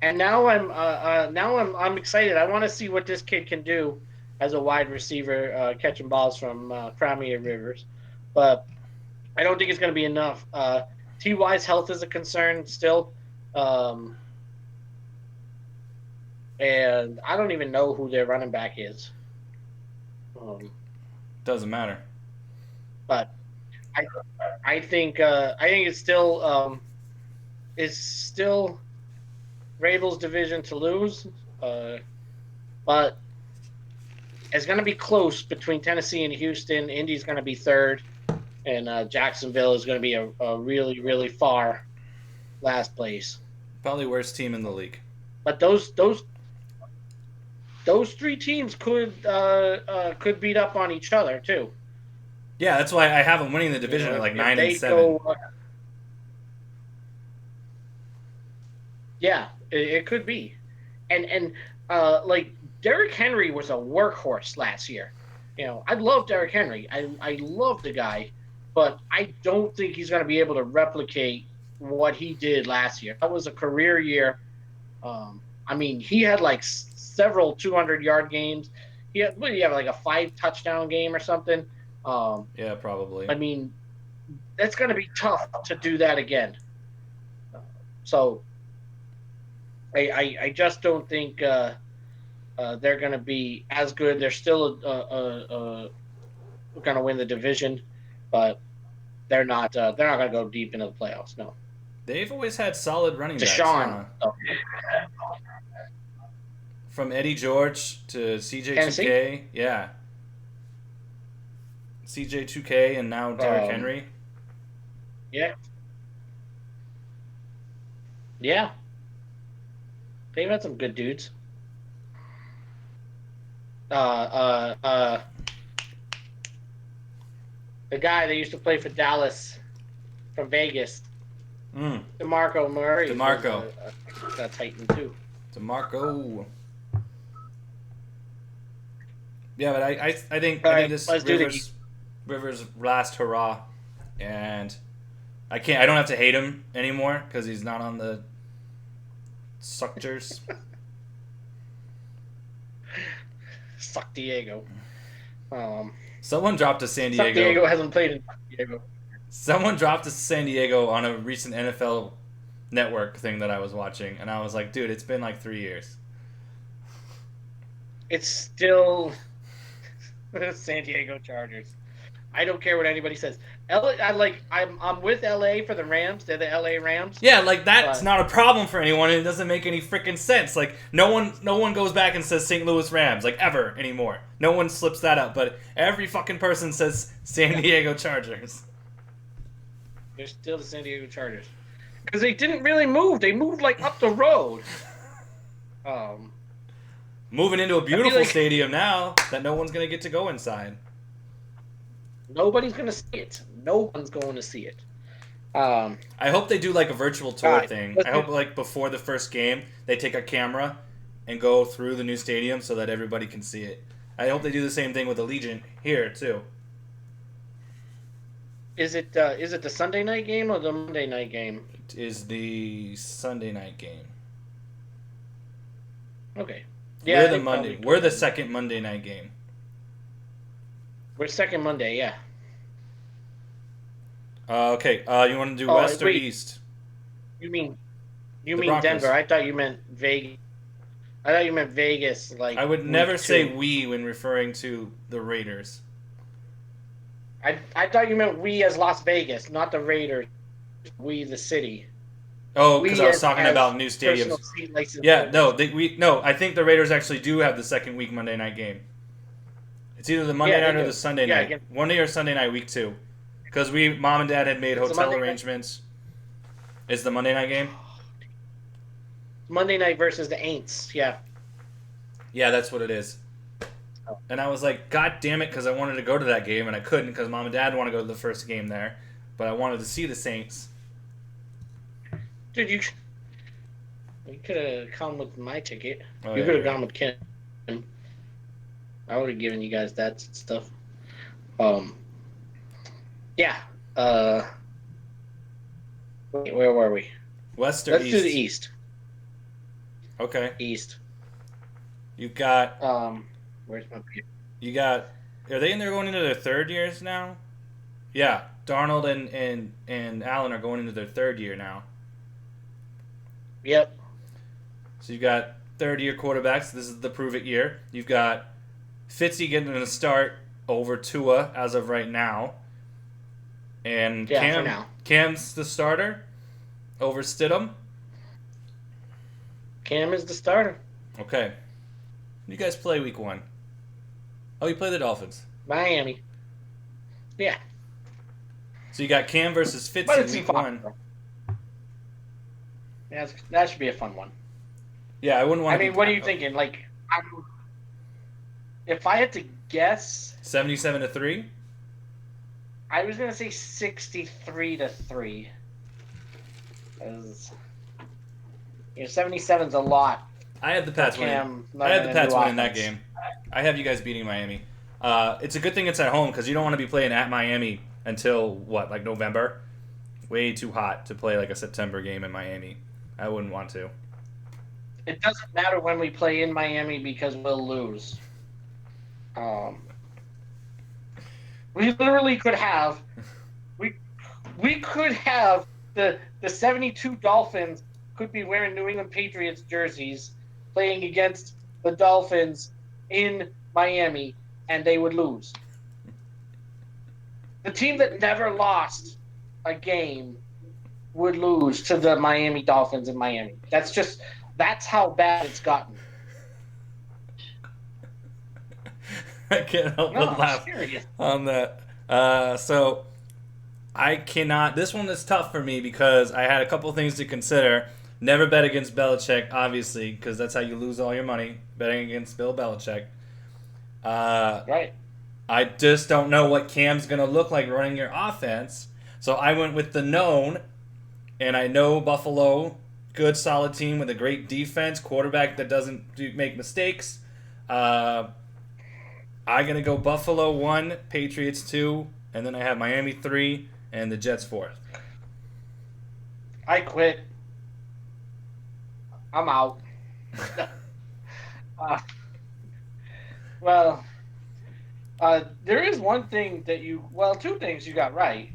And now I'm excited. I want to see what this kid can do as a wide receiver, catching balls from Crimea Rivers. But I don't think it's going to be enough. T.Y.'s health is a concern still. And I don't even know who their running back is. Doesn't matter. But I think it's still Rabel's division to lose. But it's going to be close between Tennessee and Houston. Indy's going to be third, and Jacksonville is going to be a really, really far last place. Probably worst team in the league. But those 3 teams could beat up on each other too. Yeah, that's why I have them winning the division at like 9-7. Yeah, it could be, and like Derrick Henry was a workhorse last year. I love Derrick Henry. I love the guy, but I don't think he's going to be able to replicate what he did last year. That was a career year. I mean, he had like several 200-yard games. what do you have, like a 5 touchdown game or something? Um, Yeah, probably. I mean, that's going to be tough to do that again. So I just don't think they're going to be as good. They're still going to win the division, but they're not going to go deep into the playoffs. No, They've always had solid running backs, Deshaun, huh? From Eddie George to Tennessee. CJ2K, yeah. CJ2K and now Derrick Um, Henry. yeah, yeah, they've had some good dudes. Uh, uh, uh, the guy that used to play for Dallas from Vegas, Mm. DeMarco Murray, was DeMarco. a Titan too. DeMarco. Yeah, but All I think right, this let's do the East. Rivers last hurrah, and I don't have to hate him anymore because he's not on the Suckers. Suck Diego. Um, Someone dropped a San Suck Diego. Diego hasn't played in Suck Diego. Someone dropped a San Diego on a recent NFL Network thing that I was watching, and I was like, dude, it's been like 3 years. It's still the San Diego Chargers. I don't care what anybody says. I'm with LA for the Rams. They're the LA Rams. Yeah, like that's But not a problem for anyone, and it doesn't make any freaking sense. Like no one goes back and says St. Louis Rams like ever anymore. No one slips that up, but every fucking person says San Diego Chargers. they're still the San Diego Chargers because they didn't really move. They moved like up the road. Um, Moving into a I feel beautiful like stadium now that no one's gonna get to go inside. nobody's gonna see it. No one's going to see it. Um, I hope they do like a virtual all tour right, thing. let's I do, hope like before the first game they take a camera and go through the new stadium so that everybody can see it. I hope they do the same thing with Allegiant here too. is it the Sunday night game or the Monday night game? It is the Sunday night game. Okay. We're Yeah, the they Monday. probably We're the could. second Monday night game. We're second Monday. Yeah. Okay. You want to do Oh West or wait, East? you mean you The mean Broncos. Denver? I thought you meant Vegas. I thought you meant Vegas, I like would never week say two. we when referring to the Raiders. I thought you meant we as Las Vegas, not the Raiders. We the city. Oh, because We I was talking as about new personal stadiums. seat license Yeah, no, holders. I think the Raiders actually do have the second week Monday night game. It's either the Monday Yeah, they night or the do. Sunday Yeah, night. again, Monday or Sunday night, week two. Because mom and dad had made it's a hotel Monday night. arrangements. Is the Monday night game? Monday night versus the Aints. Yeah. Yeah, that's what it is. Oh. And I was like, God damn it, because I wanted to go to that game and I couldn't because mom and dad want to go to the first game there, but I wanted to see the Saints. Dude, you could have come with my ticket. Oh, You yeah, could have you're right. gone with Ken. I would have given you guys that stuff. Um. Yeah. Where were we? West or Let's East? do the East. Okay. East. You've got Where's my paper? you got. Are they in there going into their third years now? Yeah, Darnold and Allen are going into their third year now. Yep. So you've got third year quarterbacks. This is the prove it year. You've got Fitzy getting a start over Tua as of right now. And Yeah, for now. Cam's the starter over Stidham. Cam is the starter. Okay. You guys play week one. Oh, you play the Dolphins. Miami. Yeah. So you got Cam versus But Fitzy it's week fun. one. Yeah, that should be a fun one. Yeah, I wouldn't want I to mean, what are you thinking? Like, if I had to guess, 77-3? I was gonna say 63-3. 77's a lot. I have the Pats winning. Cam, I have the Pats winning that offense. game. I have you guys beating Miami. It's a good thing it's at home because you don't want to be playing at Miami until what, like November? Way too hot to play like a September game in Miami. I wouldn't want to. It doesn't matter when we play in Miami because we'll lose. Um, we literally could have we we could have the 72 Dolphins could be wearing New England Patriots jerseys playing against the Dolphins in Miami, and they would lose. The team that never lost a game would lose to the Miami Dolphins in Miami. That's how bad it's gotten. I can't help No, but I'm laugh serious. on that. So I cannot. This one is tough for me because I had a couple things to consider. Never bet against Belichick, obviously, because that's how you lose all your money betting against Bill Belichick. Uh, Right. I just don't know what Cam's gonna look like running your offense. So I went with the known, and I know Buffalo, good solid team with a great defense, quarterback that doesn't make mistakes. Uh, I'm gonna go Buffalo 1, Patriots 2, and then I have Miami 3 and the Jets 4th. I quit. I'm out. uh, well, there is one thing two things you got right.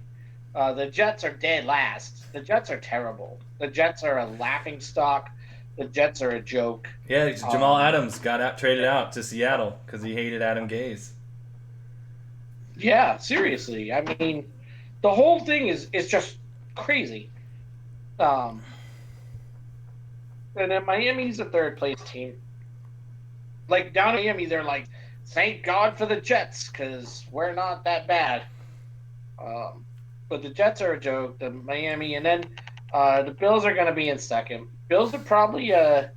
The Jets are dead last. The Jets are terrible. The Jets are a laughing stock. The Jets are a joke. Yeah, Jamal Adams got traded out to Seattle because he hated Adam Gase. Yeah, seriously. I mean, the whole thing is just crazy. Um, and then Miami's a third place team. Like down in Miami, they're like, thank God for the Jets because we're not that bad. But the Jets are a joke. The Miami, and then the Bills are going to be in second. Bills are probably a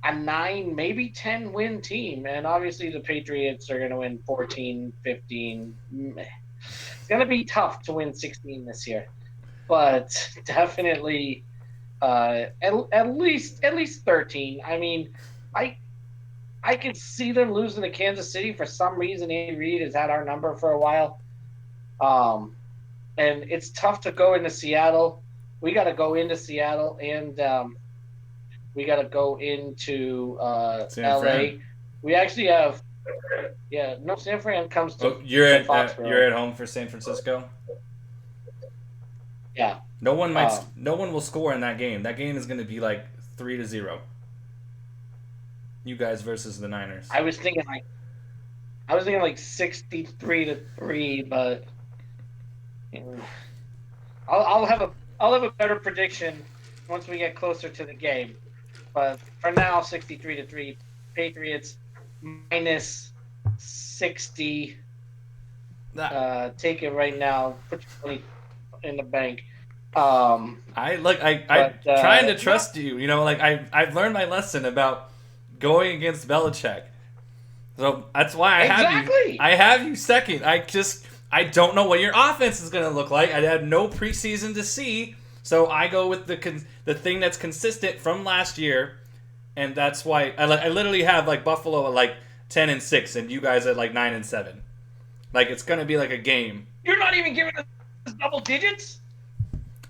9, maybe 10 win team, and obviously the Patriots are going to win 14, 15. It's going to be tough to win 16 this year, but definitely at least 13. I mean, I I could see them losing to Kansas City for some reason. Andy Reid has had our number for a while. And it's tough to go into Seattle. We got to go into Seattle, and we got to go into San Fran. LA. We actually have, no, San Fran comes Oh, to Foxborough. you're at home for San Francisco. Yeah. No one will score in that game. That game is going to be like 3-0. You guys versus the Niners. I was thinking like 63-3, but I'll have a better prediction once we get closer to the game. But for now, 63-3, Patriots minus 60. Take it right now. Put your money in the bank. I'm trying to trust you. You know, like I've learned my lesson about going against Belichick. So that's why I have you second. I don't know what your offense is going to look like. I had no preseason to see, so I go with the thing that's consistent from last year, and that's why I literally have like Buffalo at like 10-6, and you guys at like 9-7. Like it's going to be like a game. You're not even giving us double digits.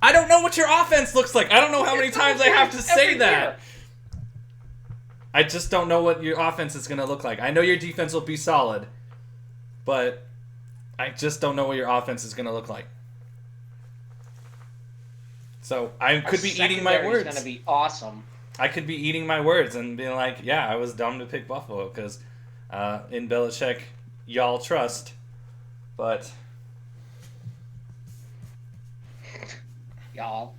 I don't know what your offense looks like. I don't know how many times I have to say that. I just don't know what your offense is going to look like. I know your defense will be solid, but I just don't know what your offense is going to look like. So I could be eating my words. It's going to be awesome. I could be eating my words and being like, yeah, I was dumb to pick Buffalo because in Belichick, y'all trust. But y'all.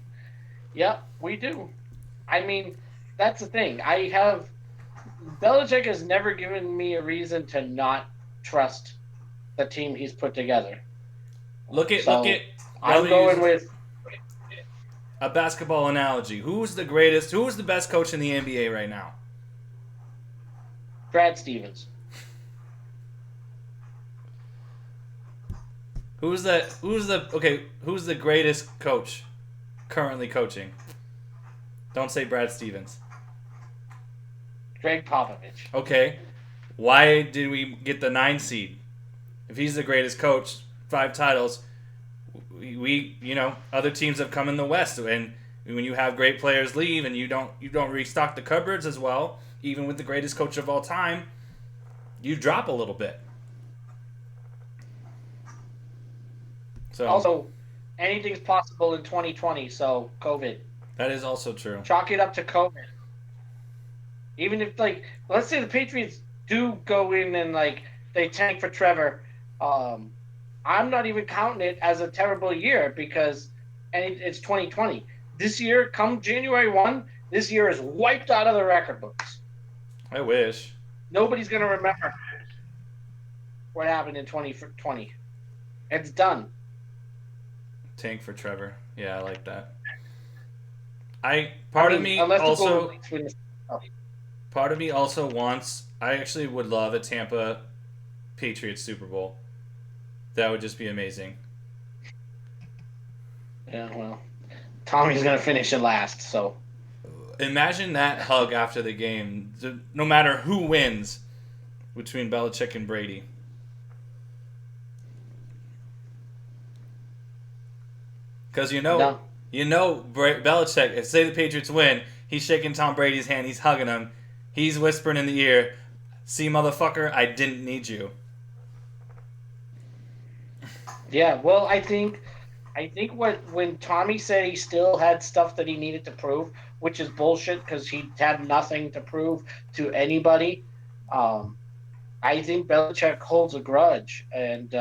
Yep, we do. I mean, that's the thing. Belichick has never given me a reason to not trust the team he's put together. Look at. I'm going with a basketball analogy. Who's the best coach in the NBA right now? Brad Stevens. Who's the greatest coach currently coaching? Don't say Brad Stevens. Greg Popovich. Okay. Why did we get the 9 seed? If he's the greatest coach, 5 titles, other teams have come in the West, and when you have great players leave and you don't restock the cupboards as well, even with the greatest coach of all time, you drop a little bit. So Also, anything's possible in 2020. So COVID, that is also true. chalk it up to COVID. Even if like, let's say the Patriots do go in and like they tank for Trevor, um, I'm not even counting it as a terrible year because it's 2020. This year, come January 1, this year is wiped out of the record books. I wish. Nobody's gonna remember what happened in 2020. It's done. Tank for Trevor. Yeah, I like that. Unless the Golden Knights win. Part of me also wants. I actually would love a Tampa Patriots Super Bowl. That would just be amazing. Yeah, well, Tommy's gonna finish it last, so. Imagine that hug after the game. No matter who wins between Belichick and Brady. Because No. Belichick. If say the Patriots win, he's shaking Tom Brady's hand. He's hugging him. He's whispering in the ear, "See, motherfucker, I didn't need you." Yeah, well, I think when Tommy said he still had stuff that he needed to prove, which is bullshit because he had nothing to prove to anybody. I think Belichick holds a grudge, and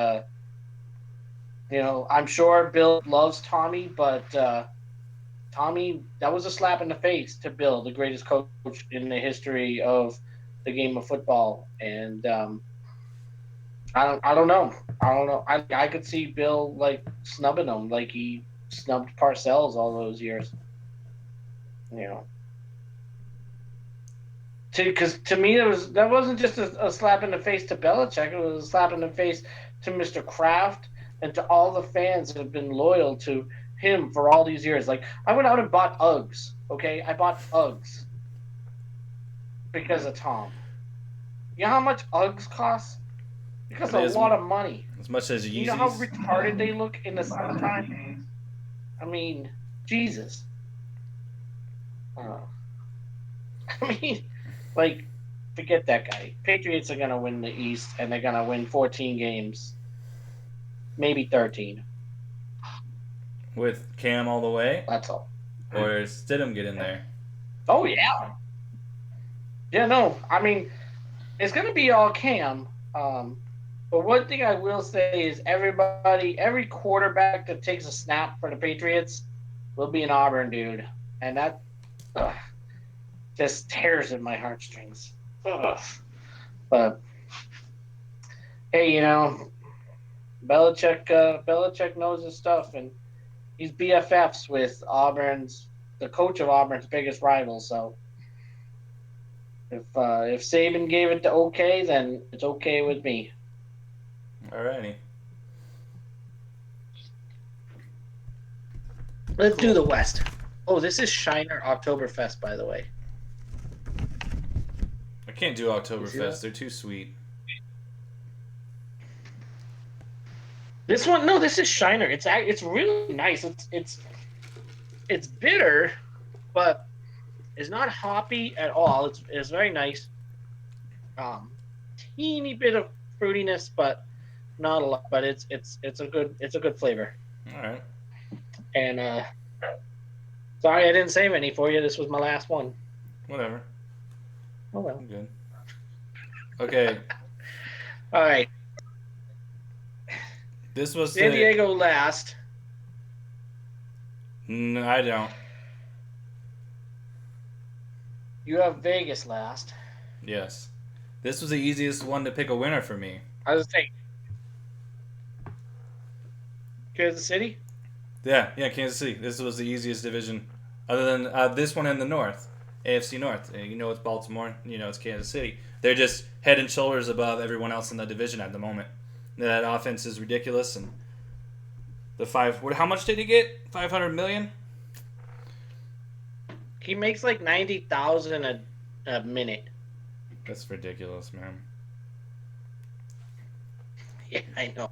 I'm sure Bill loves Tommy, but Tommy, that was a slap in the face to Bill, the greatest coach in the history of the game of football, and I don't know. I don't know. I could see Bill like snubbing him like he snubbed Parcells all those years. You know, because to me that wasn't just a slap in the face to Belichick. It was a slap in the face to Mr. Kraft and to all the fans that have been loyal to him for all these years. Like I went out and bought Uggs. Okay, I bought Uggs because of Tom. You know how much Uggs cost? Because a lot of money. As much as Yeezys. You know how retarded they look in the summertime? I mean, Jesus. I mean, like, forget that guy. Patriots are going to win the East, and they're going to win 14 games. Maybe 13. With Cam all the way? That's all. Or Stidham get in there? Oh, yeah. Yeah, no. I mean, it's going to be all Cam. But one thing I will say is every quarterback that takes a snap for the Patriots will be an Auburn dude. And that just tears at my heartstrings. Ugh. But, hey, Belichick knows his stuff, and he's BFFs with the coach of Auburn's biggest rival. So if Saban gave it the okay, then it's okay with me. Alrighty. Let's do the West. Oh, this is Shiner Oktoberfest, by the way. I can't do Oktoberfest. They're too sweet. This is Shiner. It's really nice. It's bitter, but it's not hoppy at all. It's very nice. Teeny bit of fruitiness, but not a lot. But it's a good flavor. All right. And sorry I didn't save any for you. This was my last one. Whatever. Oh well. I'm good. Okay. All right. This was San Diego last. No, I don't. You have Vegas last. Yes. This was the easiest one to pick a winner for me. I was saying. Kansas City? Yeah, Kansas City. This was the easiest division, other than this one in the North, AFC North. It's Baltimore. It's Kansas City. They're just head and shoulders above everyone else in the division at the moment. That offense is ridiculous, and how much did he get? $500 million. He makes like 90,000 a minute. That's ridiculous, man. Yeah, I know.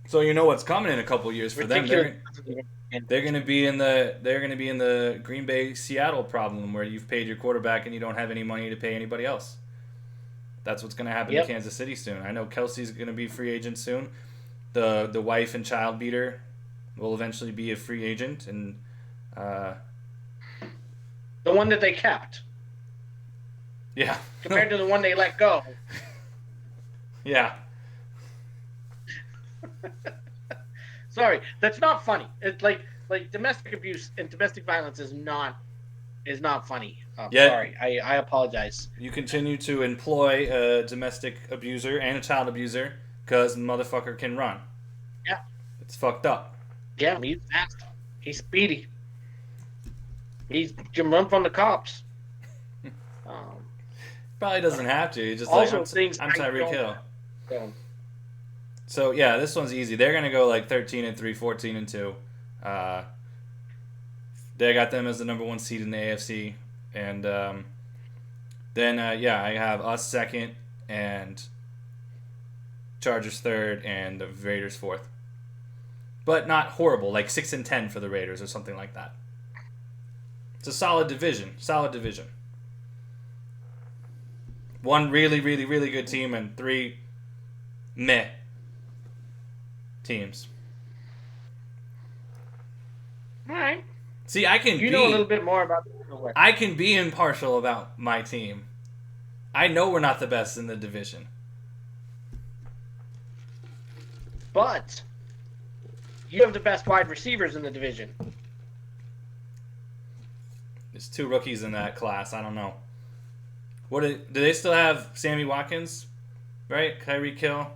So you know what's coming in a couple years for them. They're going to be in the Green Bay Seattle problem where you've paid your quarterback and you don't have any money to pay anybody else. That's what's going to happen to Yep. Kansas City soon. I know Kelsey's going to be free agent soon. The wife and child beater will eventually be a free agent, and The one that they kept yeah, compared to the one they let go. yeah. Sorry, that's not funny. It's like domestic abuse and domestic violence is not funny. Yet Sorry, I apologize. you continue to employ a domestic abuser and a child abuser because motherfucker can run. Yeah, It's fucked up. yeah, he's fast. He's speedy. He can run from the cops. Um, Probably doesn't have to. He's just also, like, things I'm I Tyreek don't Hill. know. So yeah, this one's easy. They're gonna go like 13-3, 14-2. They got them as the number one seed in the AFC, and then yeah, I have us second and Chargers third and the Raiders fourth. But not horrible, like 6-10 for the Raiders or something like that. It's a solid division. Solid division. One really, really, really good team and three meh teams. All right. See, I can You know a little bit more about the I can be impartial about my team. I know we're not the best in the division. but you have the best wide receivers in the division. There's two rookies in that class. I don't know. Do they still have Sammy Watkins? Right? Tyreek Hill?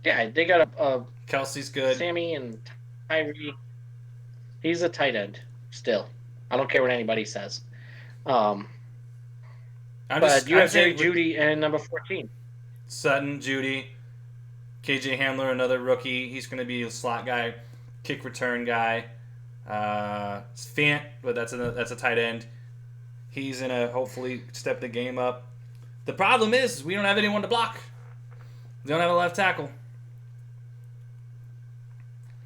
Yeah, they got a Kelsey's good. Sammy and Tyree. He's a tight end still. I don't care what anybody says. But you have Jerry Jeudy and number 14. Sutton, Jeudy, KJ Hamler, another rookie. He's going to be a slot guy, kick return guy. Fant, but that's a tight end. He's going to hopefully step the game up. The problem is we don't have anyone to block. We don't have a left tackle.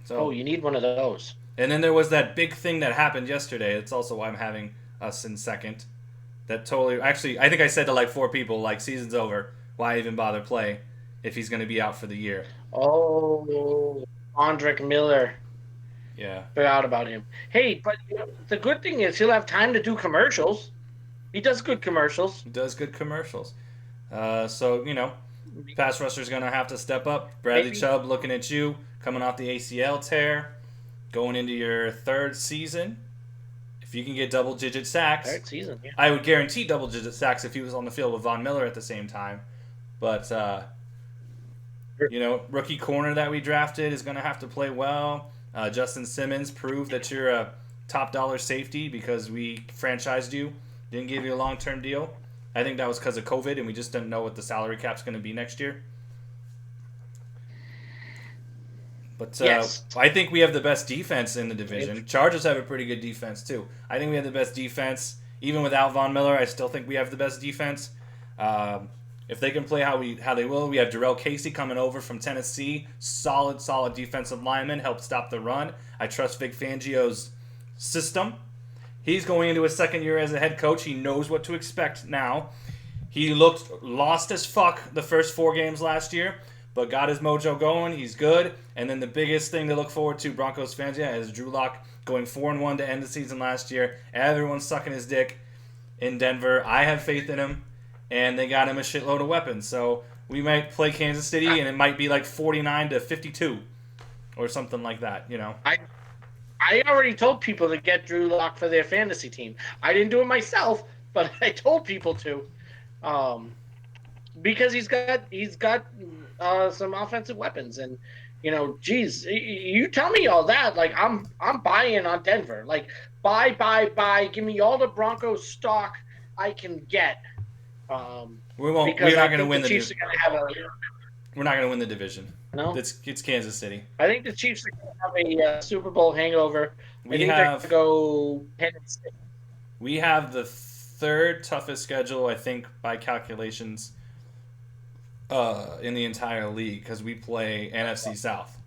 So, you need one of those. And then there was that big thing that happened yesterday. It's also why I'm having us in second. That totally... Actually, I think I said to like 4 people, like, season's over. Why even bother play if he's going to be out for the year? Oh, Andrick Miller. Yeah. Forgot about him. Hey, but the good thing is he'll have time to do commercials. He does good commercials. He does good commercials. So, pass rusher's going to have to step up. Bradley Chubb looking at you, coming off the ACL tear, going into your 3rd season. If you can get double-digit sacks, 3rd season, yeah. I would guarantee double-digit sacks if he was on the field with Von Miller at the same time. But, rookie corner that we drafted is going to have to play well. Justin Simmons proved that you're a top-dollar safety because we franchised you, didn't give you a long-term deal. I think that was because of COVID, and we just didn't know what the salary cap's going to be next year. But yes. I think we have the best defense in the division. Chargers have a pretty good defense, too. I think we have the best defense. Even without Von Miller, I still think we have the best defense. If they can play how they will, we have Jarrell Casey coming over from Tennessee. Solid defensive lineman. Help stop the run. I trust Vic Fangio's system. He's going into his 2nd year as a head coach. He knows what to expect now. He looked lost as fuck the first 4 games last year, but got his mojo going. He's good. And then the biggest thing to look forward to, Broncos fans, is Drew Lock going 4-1 to end the season last year. Everyone's sucking his dick in Denver. I have faith in him, and they got him a shitload of weapons. So we might play Kansas City, and it might be like 49-52 or something like that, I already told people to get Drew Lock for their fantasy team. I didn't do it myself, but I told people to, because he's got some offensive weapons, and geez, you tell me all that, like I'm buying on Denver, like buy, give me all the Broncos stock I can get. We're not going to win the Chiefs are going to have We're not going to win the division. No, it's Kansas City. I think the Chiefs are going to have a Super Bowl hangover. They're going to go 10-6. We have the 3rd toughest schedule, I think, by calculations, in the entire league because we play NFC South.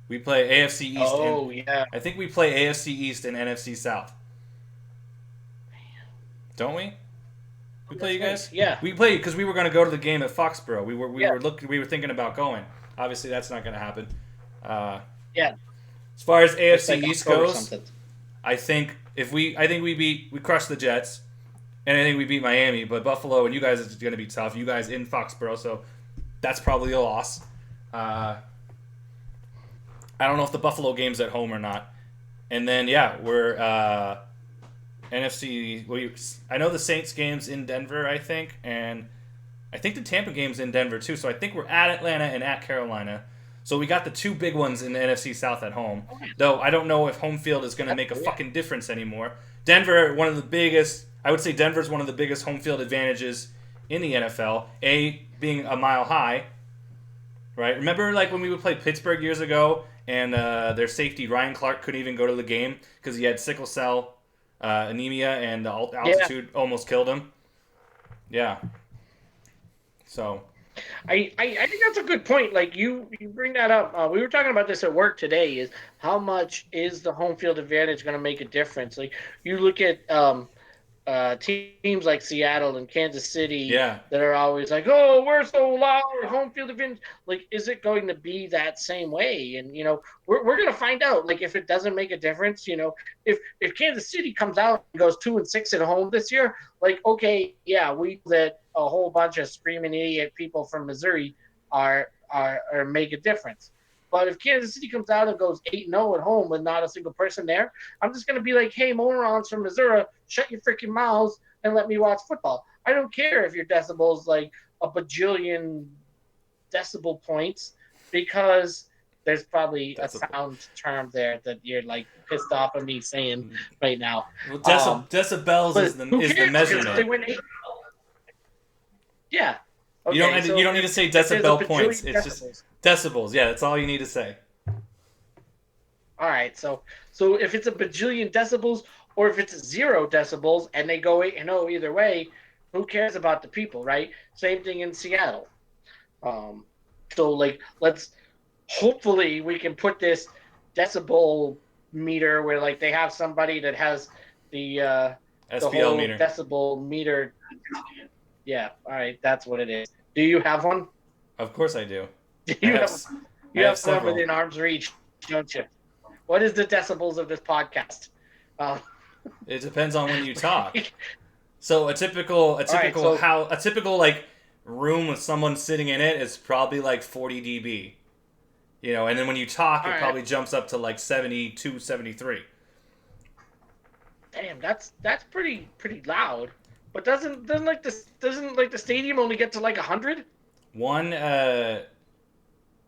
We play AFC East. Oh, yeah. I think we play AFC East and NFC South. Don't we? We play That's you right. guys. Yeah. We played because we were going to go to the game at Foxborough. Yeah. We were thinking about going. Obviously, that's not going to happen. Uh, Yeah. as far as It's AFC like East October goes, something. I think we crushed the Jets, and I think we beat Miami. But Buffalo and you guys is going to be tough. You guys in Foxborough, so that's probably a loss. Uh, I don't know if the Buffalo game's at home or not. And then yeah, we're NFC. I know the Saints game's in Denver, I think, and I think the Tampa game's in Denver too. So I think we're at Atlanta and at Carolina. So we got the two big ones in the NFC South at home. Though I don't know if home field is going to make a Yeah. fucking difference anymore. Denver, one of the biggest. I would say Denver's one of the biggest home field advantages in the NFL. A being a mile high, right? Remember like when we would play Pittsburgh years ago, and their safety Ryan Clark couldn't even go to the game because he had sickle cell anemia and the Yeah. altitude almost killed him. Yeah. So I think that's a good point. Like you bring that up. We were talking about this at work today. Is how much is the home field advantage going to make a difference? Like you look at teams like Seattle and Kansas City yeah, that are always like, oh, we're so loud, home field advantage. Like, is it going to be that same way? And we're going to find out. Like, if it doesn't make a difference, if Kansas City comes out and goes 2-6 at home this year, like, okay, yeah, we that a whole bunch of screaming idiot people from Missouri are make a difference. But if Kansas City comes out and goes 8-0 at home with not a single person there, I'm just going to be like, hey, morons from Missouri, shut your freaking mouths and let me watch football. I don't care if your decibel's like a bajillion decibel points because there's probably a that's a sound term there that you're like pissed off at me saying right now. well. Um, Decibels but who is the cares? Because if they measurement. win 8, yeah. You Okay, you so don't need to say if there's a decibel points. bajillion It's just decibels, decibels. Yeah, that's all you need to say. all right, so if it's a bajillion decibels or if it's 0 decibels and they go 8-0 either way, who cares about the people, right? Same thing in Seattle. Um, so like let's hopefully we can put this decibel meter where like they have somebody that has the SPL whole meter. decibel meter. Yeah, all right, that's what it is. Do you have one? Of course I do. Do I you have have s- I you have have one several. within arm's reach, don't you? What is the decibels of this podcast? Uh, It depends on when you talk. So all right, so a typical like room with someone sitting in it is probably like 40 dB. And then when you talk, all it right, probably jumps up to like 72, 73. damn, that's pretty loud. But doesn't like the stadium only get to like 100? One,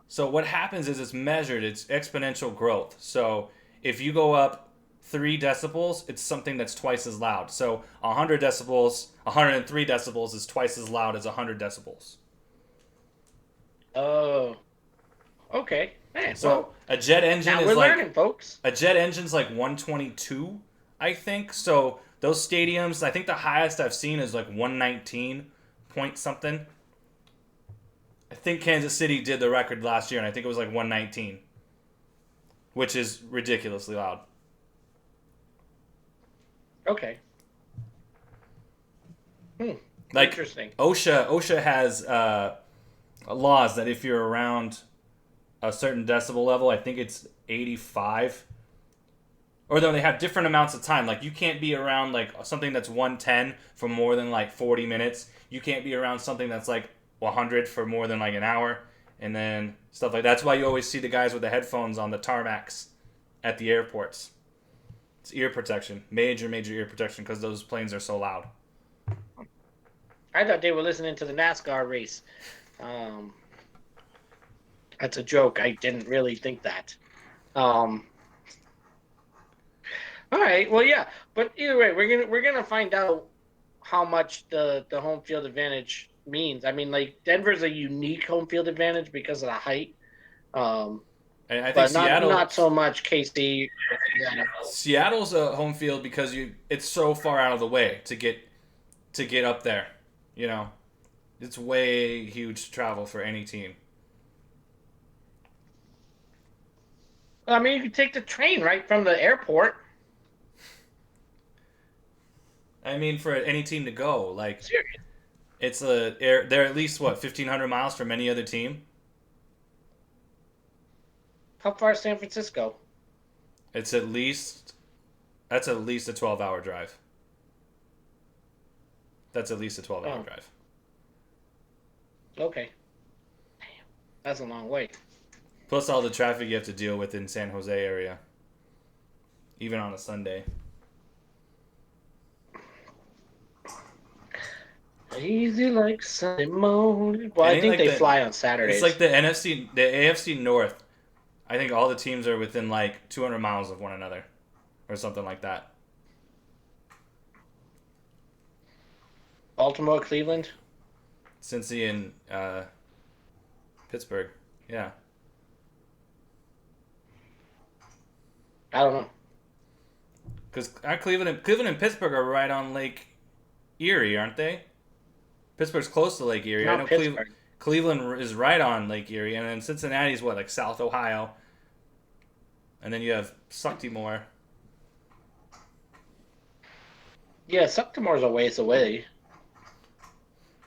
so what happens is it's measured, it's exponential growth. So if you go up 3 decibels, it's something that's twice as loud. So 100 decibels, 103 decibels is twice as loud as 100 decibels. Oh, okay. Man, So well, now we're learning, folks. a jet engine's like 122, I think. So those stadiums, I think the highest I've seen is like 119 point something. I think Kansas City did the record last year, and I think it was like 119, which is ridiculously loud. Okay. Like Interesting. OSHA has laws that if you're around a certain decibel level, I think it's 85, or though they have different amounts of time. Like you can't be around like something that's 110 for more than like 40 minutes. You can't be around something that's like 100 for more than like an hour, and then stuff like that. That's why you always see the guys with the headphones on the tarmacs at the airports. It's ear protection, major ear protection, because those planes are so loud. I thought they were listening to the NASCAR race. Um, that's a joke. I didn't really think that. Um, all right. Well, yeah. But either way, we're gonna find out how much the home field advantage means. I mean, like Denver's a unique home field advantage because of the height. Um, And I think but not so much KC. Yeah. Seattle's a home field because it's so far out of the way to get up there. It's way huge travel for any team. I mean, you can take the train right from the airport. I mean, for any team to go, Serious. they're at least what 1,500 miles from any other team. How far is San Francisco? It's at least that's at least a 12-hour drive. That's at least a 12-hour Oh, drive. okay. That's a long way. Plus all the traffic you have to deal with in San Jose area, even on a Sunday. Easy like Sunday morning. Well, I I think think like they the fly on it's like Saturdays. the NFC, the AFC North. I think all the teams are within like 200 miles of one another, or something like that. Baltimore, Cleveland. Cincy and Pittsburgh. Yeah, I don't know. because Cleveland and Pittsburgh are right on Lake Erie, aren't they? Pittsburgh's close to Lake Erie. I Not know Pittsburgh. Cleveland is right on Lake Erie, and then Cincinnati's what, like South Ohio, and then you have Sucktimore. Yeah, Suctamore's a ways away.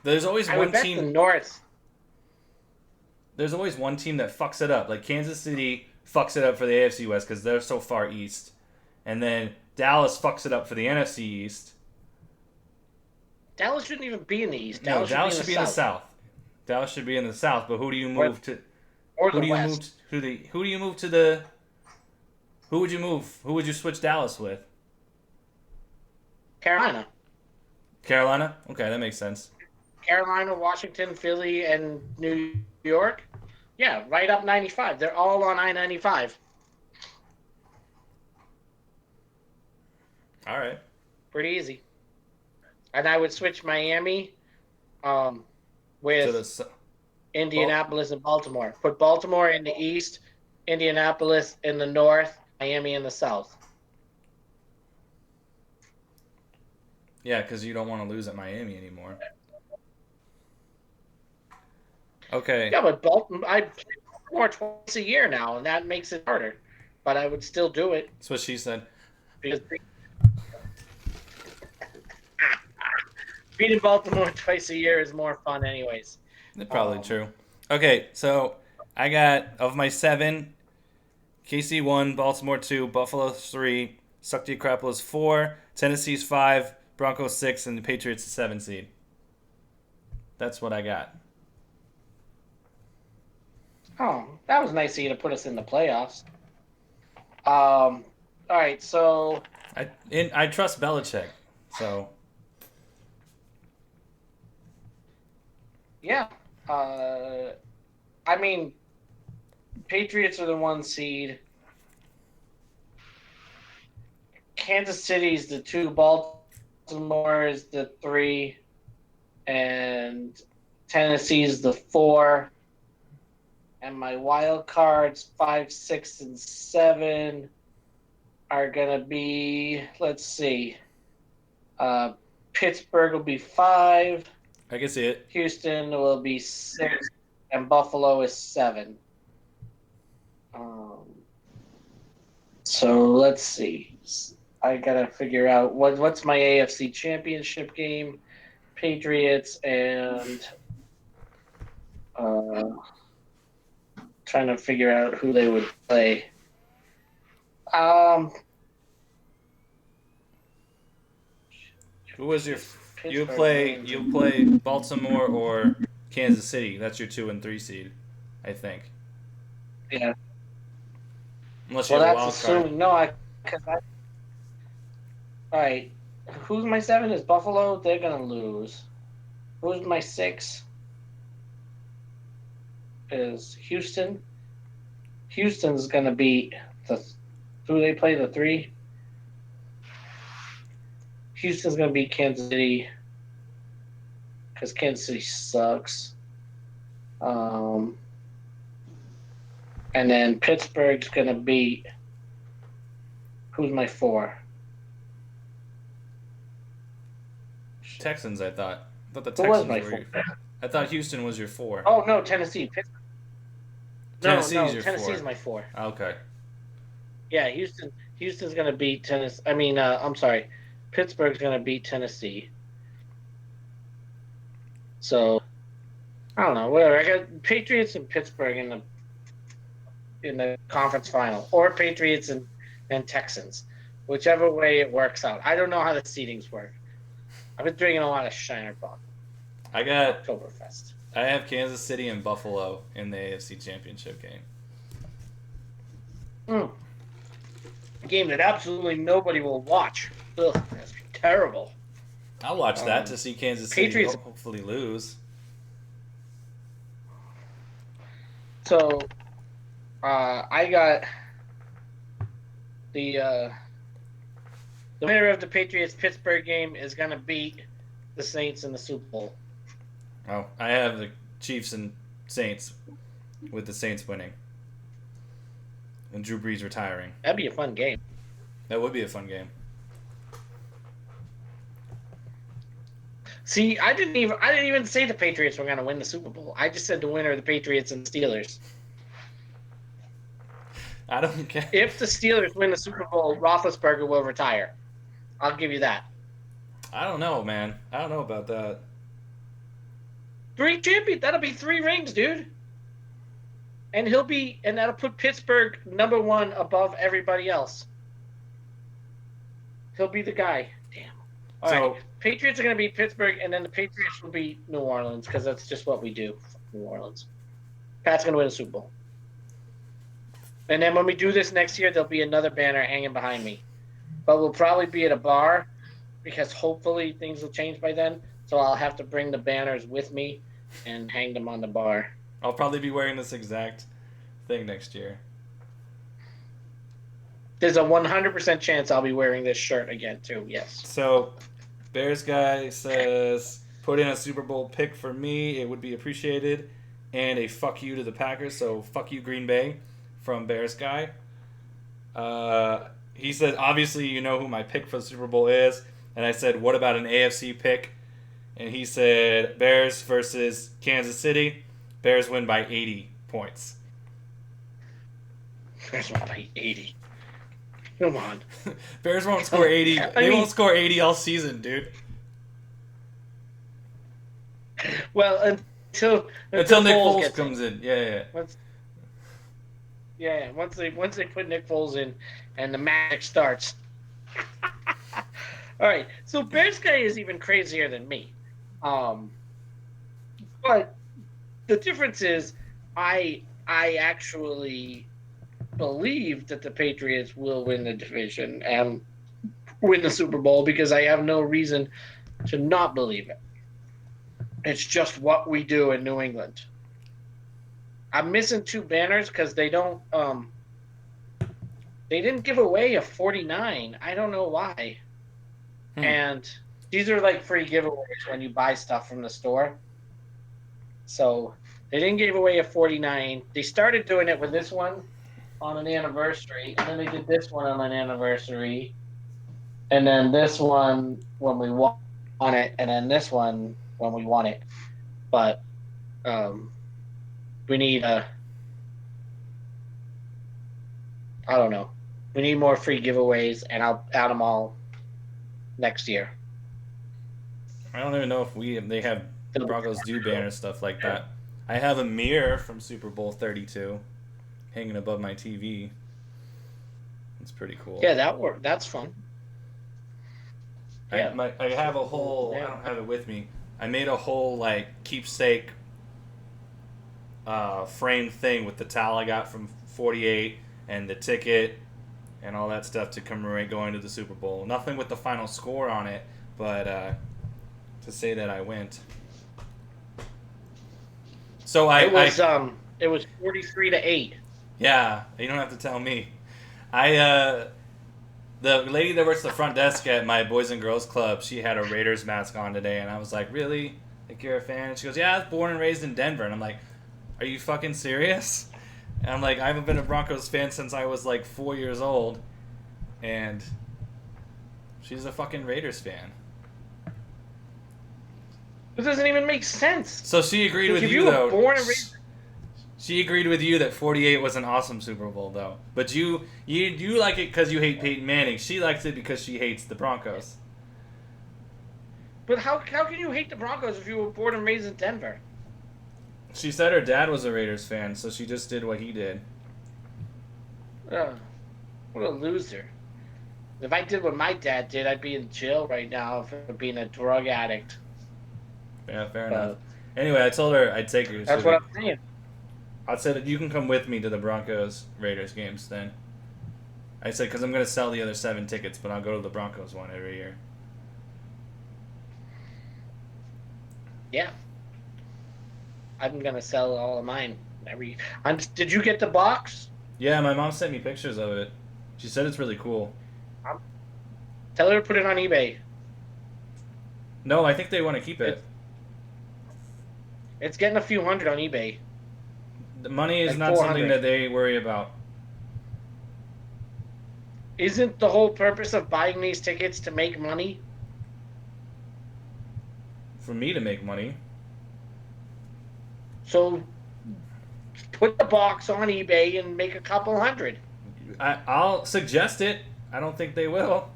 There's always I would one bet the team. North. There's always one team that fucks it up. Like Kansas City fucks it up for the AFC West because they're so far east, and then Dallas fucks it up for the NFC East. Dallas shouldn't even be in the East. No, Dallas Dallas should should be be in in the the South South. Dallas should be in the South. But who do you or, move to? or Who the do you move West. to the? Who do you move to the? Who would you move? Who would you switch Dallas with? Carolina. Carolina? Okay, that makes sense. Carolina, Washington, Philly, and New York. Yeah, right up 95. They're all on I-95. All right. Pretty easy. And I would switch Miami To with the s- Indianapolis and Baltimore. Put Baltimore in the East, Indianapolis in the North, Miami in the South. yeah, because you don't want to lose at Miami anymore. Okay. Yeah, but Baltimore, I play Baltimore twice a year now, and that makes it harder. But I would still do it That's what she said. because beating Baltimore twice a year is more fun, anyways. That's probably Um, true. Okay, so I got of my 7, KC 1, Baltimore 2, Buffalo 3, Sucky Crapolis 4, Tennessee's 5, Broncos 6, and the Patriots 7 seed. That's what I got. Oh, that was nice of you to put us in the playoffs. All right, so I trust Belichick, so yeah, I mean, Patriots are the 1 seed. Kansas City's the 2. Baltimore is the 3, and Tennessee's the 4. And my wild cards 5, 6, and 7 are gonna be. Let's see. Pittsburgh will be 5. I can see it. Houston will be 6, and Buffalo is 7. So let's see. I gotta figure out what's my AFC Championship game. Patriots and trying to figure out who they would play. Who was your? You Pittsburgh. play Baltimore or Kansas City. That's your 2 and 3 seed, I think. Yeah. Unless you Well, have a that's wild card. assuming no. All right. Who's my 7? Is Buffalo? They're gonna lose. Who's my 6? Is Houston. Houston's gonna beat the. Who they play the 3? Houston's gonna beat Kansas City because Kansas City sucks. And then Pittsburgh's gonna beat. Who's my 4? Texans, I thought. I thought the Who was Texans my were. 4? I thought Houston was your 4. Oh no, Tennessee. Tennessee's no, your Tennessee's 4. my 4. Okay. Yeah, Houston's gonna beat Tennessee. I mean, I'm sorry. Pittsburgh's going to beat Tennessee. So I don't know. Whatever. I got Patriots and Pittsburgh in the conference final, or Patriots and Texans, whichever way it works out. I don't know how the seedings work. I've been drinking a lot of Shiner Bock I got. Oktoberfest. I have Kansas City and Buffalo in the AFC Championship game. A game that absolutely nobody will watch. Ugh, that's terrible. I'll watch that to see Kansas City Patriots. hopefully lose. So, I got the winner of the Patriots Pittsburgh game is gonna beat the Saints in the Super Bowl. Oh, I have the Chiefs and Saints, with the Saints winning. And Drew Brees retiring. That'd be a fun game. That would be a fun game. See, I didn't even say the Patriots were gonna win the Super Bowl. I just said the winner of the Patriots and Steelers. I don't care. If the Steelers win the Super Bowl, Roethlisberger will retire. I'll give you that. I don't know, man. I don't know about that. 3 champions. That'll be 3 rings, dude. And that'll put Pittsburgh number 1 above everybody else. He'll be the guy. Damn. All right. Patriots are going to beat Pittsburgh, and then the Patriots will beat New Orleans because that's just what we do. New Orleans. Pat's going to win the Super Bowl. And then when we do this next year, there'll be another banner hanging behind me. But we'll probably be at a bar because hopefully things will change by then. So I'll have to bring the banners with me and hang them on the bar. I'll probably be wearing this exact thing next year. There's a 100% chance I'll be wearing this shirt again, too. Yes. So, Bears guy says, put in a Super Bowl pick for me. It would be appreciated. And a fuck you to the Packers. So, fuck you, Green Bay, from Bears guy. He said, obviously, you know who my pick for the Super Bowl is. And I said, what about an AFC pick? And he said, Bears versus Kansas City. Bears win by 80 points. Bears win by 80. Come on. Bears won't score 80. They won't score 80 all season, dude. Well, until Nick Foles comes in. Yeah. Once they put Nick Foles in and the magic starts. All right. So Bears guy is even crazier than me. But the difference is I actually believe that the Patriots will win the division and win the Super Bowl because I have no reason to not believe it. It's just what we do in New England. I'm missing 2 banners because they didn't give away a 49. I don't know why. And these are like free giveaways when you buy stuff from the store. So they didn't give away a 49. They started doing it with this one on an anniversary, and then they did this one on an anniversary, and then this one when we won it, and then this one when we won it. But we need I don't know. We need more free giveaways, and I'll add them all next year. I don't even know if they have the Broncos do banner stuff like that. I have a mirror from Super Bowl 32 hanging above my TV. It's pretty cool. Yeah, that's fun. I have a whole. I don't have it with me. I made a whole like keepsake frame thing with the towel I got from 48 and the ticket and all that stuff to commemorate going to the Super Bowl. Nothing with the final score on it, but to say that I went. So it was 43-8. Yeah, you don't have to tell me. The lady that works the front desk at my Boys and Girls Club, she had a Raiders mask on today, and I was like, really? Like, you're a fan? And she goes, yeah, I was born and raised in Denver. And I'm like, are you fucking serious? And I'm like, I haven't been a Broncos fan since I was like 4 years old. And she's a fucking Raiders fan. It doesn't even make sense. So she agreed with you, though. Born and raised... She agreed with you that 48 was an awesome Super Bowl, though. But you like it because you hate Peyton Manning. She likes it because she hates the Broncos. But how can you hate the Broncos if you were born and raised in Denver? She said her dad was a Raiders fan, so she just did what he did. Ugh, what a loser. If I did what my dad did, I'd be in jail right now for being a drug addict. Yeah, fair enough. But Anyway, I told her I'd take her. that's what I'm saying. I said that you can come with me to the Broncos Raiders games then. I said because I'm gonna sell the other 7 tickets, but I'll go to the Broncos one every year. Yeah, I'm gonna sell all of mine. Did you get the box? Yeah, my mom sent me pictures of it. She said it's really cool. Um, Tell her to put it on eBay. No, I think they want to keep it. It's getting a few hundred on eBay. The money is Like not something 400. that they worry about. Isn't the whole purpose of buying these tickets to make money? For me to make money. So put the box on eBay and make a couple hundred. I'll suggest it. I don't think they will.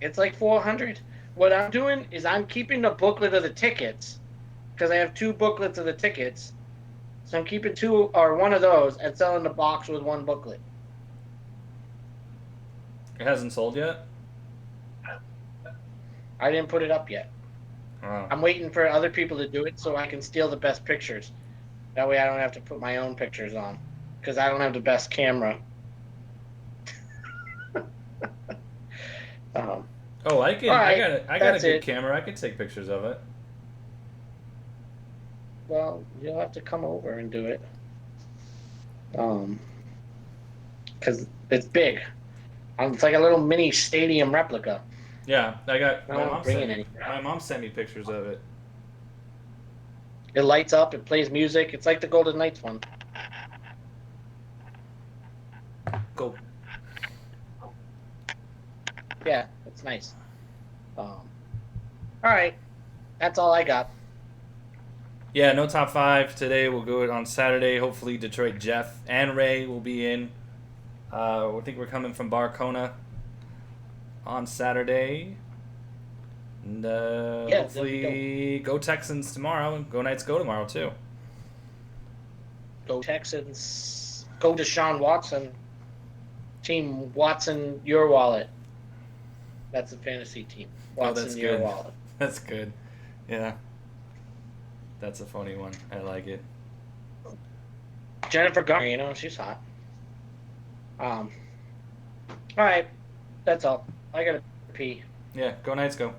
It's like 400. What I'm doing is I'm keeping the booklet of the tickets because I have 2 booklets of the tickets. So I'm keeping 2 or 1 of those and selling the box with 1 booklet. It hasn't sold yet? I didn't put it up yet. Oh. I'm waiting for other people to do it so I can steal the best pictures. That way I don't have to put my own pictures on because I don't have the best camera. Oh, I can. Right, I got a good it. camera. I can take pictures of it. Well, you'll have to come over and do it. Because it's big. It's like a little mini stadium replica. Yeah, I got. I won't bring it anywhere. My mom sent me pictures of it. It lights up. It plays music. It's like the Golden Knights one. Go. Yeah, it's nice. All right, that's all I got. Yeah, no top 5 today. We'll go on Saturday. Hopefully, Detroit Jeff and Ray will be in. I think we're coming from Barcona on Saturday. And hopefully, go Texans tomorrow. Go Knights go tomorrow, too. Go Texans. Go Deshaun Watson. Team Watson, your wallet. That's a fantasy team. Watson, that's your good. wallet. That's good. Yeah. That's a funny one. I like it. Jennifer Garner, she's hot. All right, that's all. I gotta pee. Yeah, go Knights go.